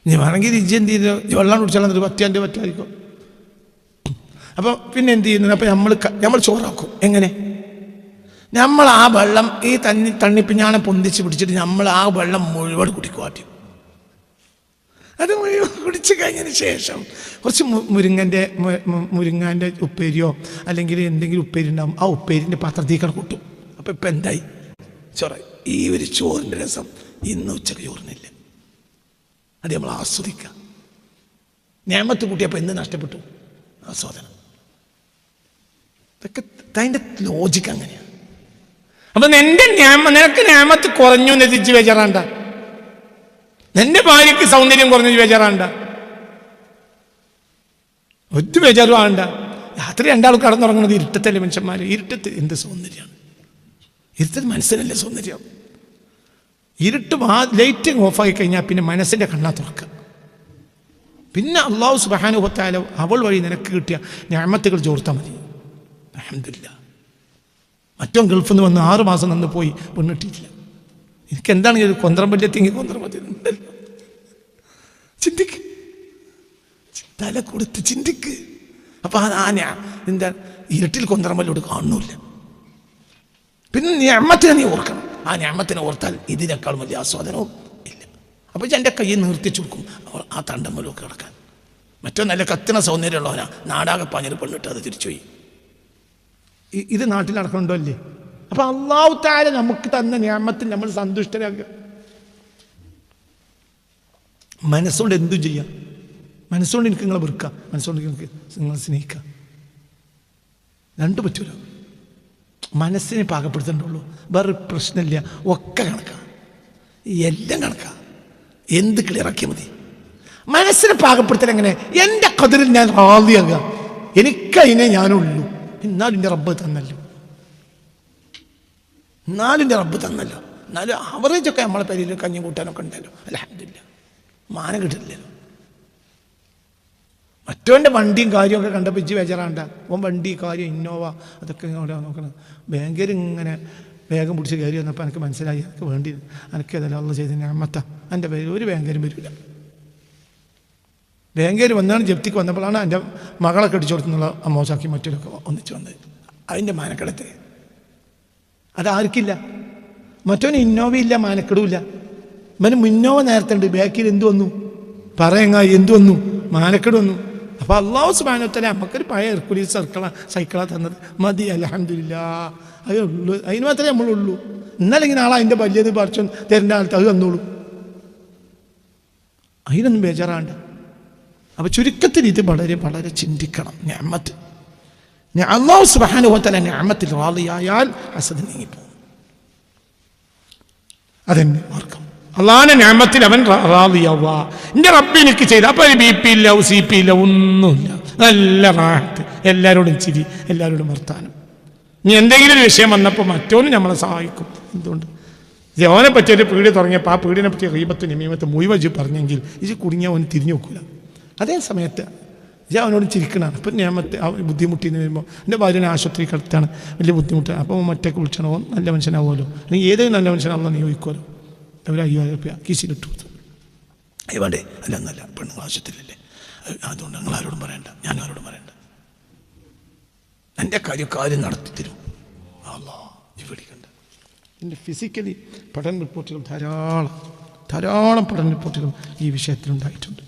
നീ വേണമെങ്കിൽ ഇജ്ജ് എന്ത് ചെയ്തോ, വെള്ളം കുടിച്ചാൽ പറ്റാൻ്റെ പറ്റായിരിക്കും. അപ്പോൾ പിന്നെ എന്ത് ചെയ്യുന്നത്? അപ്പം നമ്മൾ ചോറാക്കും. എങ്ങനെ? നമ്മൾ ആ വെള്ളം ഈ തണ്ണിപ്പിഞ്ഞാണെ പൊന്തിച്ച് പിടിച്ചിട്ട് നമ്മൾ ആ വെള്ളം മുഴുവൻ കുടിക്കും ആദ്യം. അത് മുഴുവൻ കുടിച്ച് കഴിഞ്ഞതിന് ശേഷം കുറച്ച് മുരിങ്ങാൻ്റെ ഉപ്പേരിയോ അല്ലെങ്കിൽ എന്തെങ്കിലും ഉപ്പേരി ഉണ്ടാവും, ആ ഉപ്പേരിൻ്റെ പാത്രത്തേക്കാണ് കൂട്ടും. അപ്പം ഇപ്പം എന്തായി? ചോറ്. ഈ ഒരു ചോറിൻ്റെ രസം ഇന്ന് ഉച്ചക്ക് ചോറിനില്ല. അത് നമ്മൾ ആസ്വദിക്കുക. നേമത്ത് കൂട്ടിയപ്പോൾ എന്ത് നഷ്ടപ്പെട്ടു? ആസ്വാദനം. ഇതൊക്കെ അതിൻ്റെ ലോജിക്ക് അങ്ങനെയാണ്. അപ്പം നിനക്ക് നേമത്ത് കുറഞ്ഞു എന്ന് തിരിച്ച് ബേജാറാണ്ട, നിന്റെ ഭാര്യക്ക് സൗന്ദര്യം കുറഞ്ഞു ബേജാറാണ്ട, ഒറ്റ ബേജാറും ആണ്ട. രാത്രി രണ്ടാൾ കടന്നുറങ്ങുന്നത് ഇരുട്ടത്തല്ലേ മനുഷ്യന്മാർ? ഇരുട്ടത്ത് എന്ത് സൗന്ദര്യമാണ്? ഇരുട്ടത്ത് മനസ്സിനല്ലേ സൗന്ദര്യം? ഇരുട്ട് ലൈറ്റ് ഓഫായി കഴിഞ്ഞാൽ പിന്നെ മനസ്സിൻ്റെ കണ്ണാ തുറക്കുക. പിന്നെ അല്ലാഹു സുബ്ഹാനഹു വ തആല അവൾ വഴി നിനക്ക് കിട്ടിയ നിഅമത്തുകൾ ചോർത്താൽ മതി. അൽഹംദുലില്ലാ. മറ്റോ ഗൾഫിൽ നിന്ന് വന്ന് 6 മാസം നിന്ന് പോയി പെണ്ണിട്ടിട്ടില്ല. എനിക്ക് എന്താണ് ഒരു കൊന്ത്രമ്പല്യത്തിങ്ങി കൊന്ത്രമ്പല്യം ചിന്തിക്ക്, തല കൊടുത്ത് ചിന്തിക്ക്. അപ്പം എന്താ ഇരുട്ടിൽ കൊന്ത്രമ്പല്ലോട് കാണുന്നില്ല. പിന്നെ നിഅമത്തിനെ നീ ഓർക്കണം. ആ നിഅമത്തിനെ ഓർത്താൽ ഇതിനേക്കാളും വലിയ ആസ്വാദനവും ഇല്ല. അപ്പം എൻ്റെ കയ്യിൽ നിർത്തിച്ചു കൊടുക്കും ആ തണ്ടമ്മലൊക്കെ കിടക്കാൻ. മറ്റോ നല്ല കത്തിന സൗന്ദര്യമുള്ളവനാ നാടാകെ പാഞ്ഞൊരു പെണ്ണിട്ട് അത് തിരിച്ചുപോയി. ഇത് നാട്ടിൽ നടക്കണുണ്ടോ അല്ലേ? അപ്പം അല്ലാഹു തആല നമുക്ക് തന്ന നിഅമത്തിൽ നമ്മൾ സന്തുഷ്ടരാകുക. മനസ്സുകൊണ്ട് എന്തും ചെയ്യാം. മനസ്സുകൊണ്ട് എനിക്ക് നിങ്ങളെ വെറുക്കാം, മനസ്സുകൊണ്ട് എനിക്ക് നിങ്ങളെ സ്നേഹിക്കാം. രണ്ടും പറ്റൂല. മനസ്സിനെ പാകപ്പെടുത്തേണ്ടുള്ളൂ. വേറെ പ്രശ്നമില്ല. ഒക്കെ കണക്കാം, എല്ലാം കണക്കാം. എന്ത് ക്ലിയറാക്കിയാൽ മതി. മനസ്സിനെ പാകപ്പെടുത്തൽ എങ്ങനെ? എൻ്റെ ഖദറിൽ ഞാൻ റാദിയാകുക. എനിക്കതിനെ ഞാനുള്ളൂ. എന്നാലും എൻ്റെ റബ്ബ് തന്നല്ലോ, എന്നാലും ആവറേജൊക്കെ നമ്മളെ പേരിൽ കഞ്ഞി കൂട്ടാനൊക്കെ ഉണ്ടല്ലോ. അൽഹംദുലില്ലാ. മാനം കിട്ടില്ലല്ലോ. മറ്റവൻ്റെ വണ്ടിയും കാര്യമൊക്കെ കണ്ടപ്പോൾ ഇജ്ജ് ബേജാറാണ്ട. ഓൻ വണ്ടി കാര്യം ഇന്നോവ അതൊക്കെ നോക്കണം. ബാങ്കർ ഇങ്ങനെ വേഗം പിടിച്ച് കയറി വന്നപ്പോൾ എനിക്ക് മനസ്സിലായി എനിക്ക് വേണ്ടി എനിക്കതല്ല അള്ളാഹ് ചെയ്ത നിഅമത്താ. എൻ്റെ പേരിൽ ഒരു ബാങ്കരും വരില്ല. ബാങ്കർ വന്നാണ് ജപ്തിക്ക് വന്നപ്പോഴാണ് എൻ്റെ മകളെ കെട്ടിച്ചു കൊടുത്തുന്നുള്ള മോശാക്കി മറ്റൊരൊക്കെ ഒന്നിച്ച് വന്നത്. അതിൻ്റെ മാനക്കെടുത്ത് അതാർക്കില്ല. മറ്റവന് ഇന്നോവയില്ല, മാനക്കെടുമില്ല. ഇവന് ഇന്നോവ നേരത്തെ ഉണ്ട്, ബാക്കിൽ എന്തു വന്നു പറയുക, എന്തു വന്നു മാനക്കെട് വന്നു. അപ്പോൾ അല്ലാഹു സുബ്ഹാനഹു വ തആല നമുക്കൊരു പഴയ ഹെർക്കുലീസ് സൈക്കിളാ തന്നത്. മതി, അൽഹംദുലില്ലാ. അതേ ഉള്ളൂ, അതിന് മാത്രമേ നമ്മളുള്ളൂ. ഇന്നല്ലെങ്കിൽ നാളെ അതിൻ്റെ വലിയത് പറിച്ചു തരേണ്ട ആൾക്ക് അത് തന്നോളൂ. അതിനൊന്നും ബേജാറാണ്ട്. അപ്പോൾ ചുരുക്കത്തിൽ ഇത് വളരെ വളരെ ചിന്തിക്കണം. നിഅമത്ത് അല്ലാഹു സുബ്ഹാനഹു വ തആല നിഅമത്തിൽ റാളിയായാൽ ഹസദ് നീങ്ങിപ്പോകും. അതെന്നെ ഓർക്കും. അള്ളാഹുവിന്റെ നിഅമത്തിൽ അവൻ റാളിയാവുക. എൻ്റെ റബ്ബ് എനിക്ക് ചെയ്ത അപ്പോൾ BP ഇല്ല, CP ഇല്ല, ഒന്നുമില്ല. നല്ല റാഹത്ത്, എല്ലാവരോടും ചിരി, എല്ലാവരോടും വർത്താനം. ഇനി എന്തെങ്കിലും ഒരു വിഷയം വന്നപ്പോൾ മറ്റോനും നമ്മളെ സഹായിക്കും. എന്തുകൊണ്ട്? ഓനെ പറ്റിയൊരു പീടി തുടങ്ങിയപ്പോൾ ആ പീടിനെ പറ്റിയ ഗീബത്ത് നമീമത്ത് മുഴുവൻ പറഞ്ഞെങ്കിൽ ഇത് കുടുങ്ങിയ അവന് തിരിഞ്ഞു നോക്കൂല. അതേ സമയത്ത് അവനോട് ചിരിക്കണമാണ്. ഇപ്പം നിയമത്ത് ബുദ്ധിമുട്ടിന്ന് വരുമ്പോൾ എൻ്റെ ഭാര്യനെ ആശുപത്രി കിടത്താണ്, വലിയ ബുദ്ധിമുട്ടാണ്. അപ്പോൾ മറ്റേക്ക് വിളിച്ചണോ നല്ല മനുഷ്യനാവുമല്ലോ, അല്ലെങ്കിൽ ഏതെങ്കിലും നല്ല മനുഷ്യനാവുമല്ലോ നിയോഗിക്കുമല്ലോ. അവർ 5000 രൂപ കീശിലിട്ട് കൊടുത്തു. അത് വേണ്ടേ? അല്ല പെണ്ണുങ്ങൾ ആശുപത്രിയിലല്ലേ, അതുകൊണ്ട് നിങ്ങൾ ആരോടും പറയണ്ട, ഞാൻ ആരോടും പറയണ്ട, എൻ്റെ കാര്യം നടത്തി തരും. അല്ലാഹ് പേടിക്കണ്ട. ഇതിൻ്റെ ഫിസിക്കലി പഠന റിപ്പോർട്ടുകൾ ധാരാളം പഠന റിപ്പോർട്ടുകൾ ഈ വിഷയത്തിലുണ്ടായിട്ടുണ്ട്.